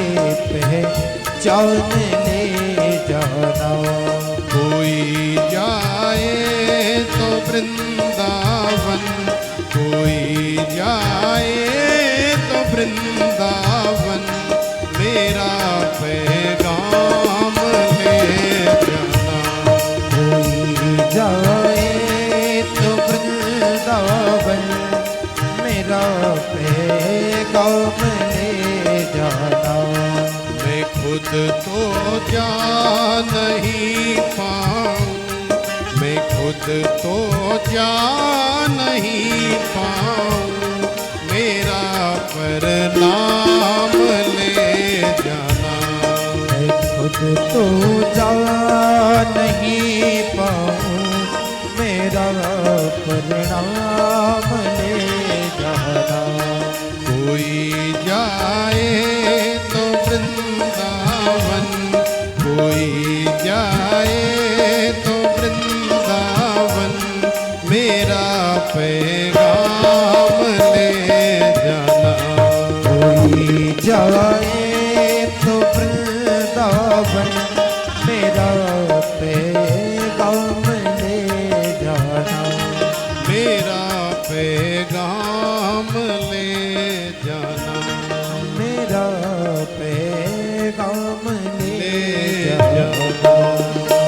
पहचान ले जाना। कोई जाए तो वृंदावन, कोई जाए तो वृंदावन, मेरा पैगाम ले जाना। कोई जाए तो वृंदावन, मेरा पैगाम ले जाना। मैं खुद तो जा नहीं पाऊँ, मैं खुद तो जा नहीं पाऊँ, मेरा प्रणाम ले जाना। मैं खुद तो जा नहीं पाऊँ, मेरा प्रणाम ले जाना। कोई जाए तो वृंदावन, कोई जाए तो वृंदावन, मेरा पैगाम ले जाना। कोई जाए तो वृंदावन, मेरा पैगाम ले जाना। मेरा पैगाम ले जाना, मेरा पैगाम ले ले जाना। जाना।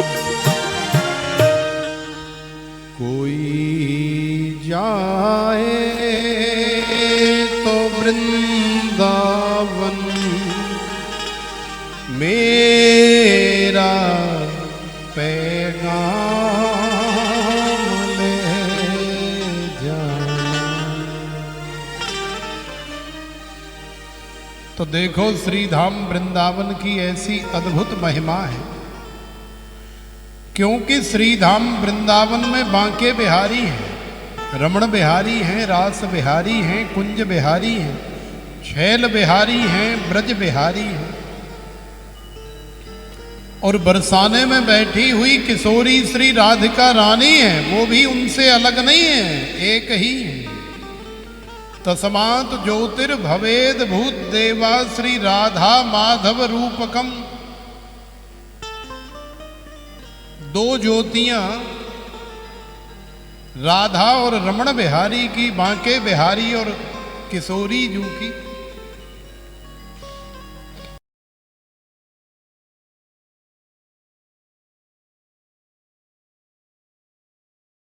कोई जाए तो वृंदावन, मेरा पैगाम ले जाना। तो देखो श्री धाम वृंदावन की ऐसी अद्भुत महिमा है, क्योंकि श्री धाम वृंदावन में बांके बिहारी हैं, रमण बिहारी हैं, रास बिहारी हैं, कुंज बिहारी हैं, शैल बिहारी हैं, ब्रज बिहारी हैं। और बरसाने में बैठी हुई किशोरी श्री राधिका रानी है, वो भी उनसे अलग नहीं है, एक ही है। तस्मात् ज्योतिर्भवेद भूत देवा श्री राधा माधव रूपकम। दो ज्योतियां राधा और रमण बिहारी की, बांके बिहारी और किशोरी जू की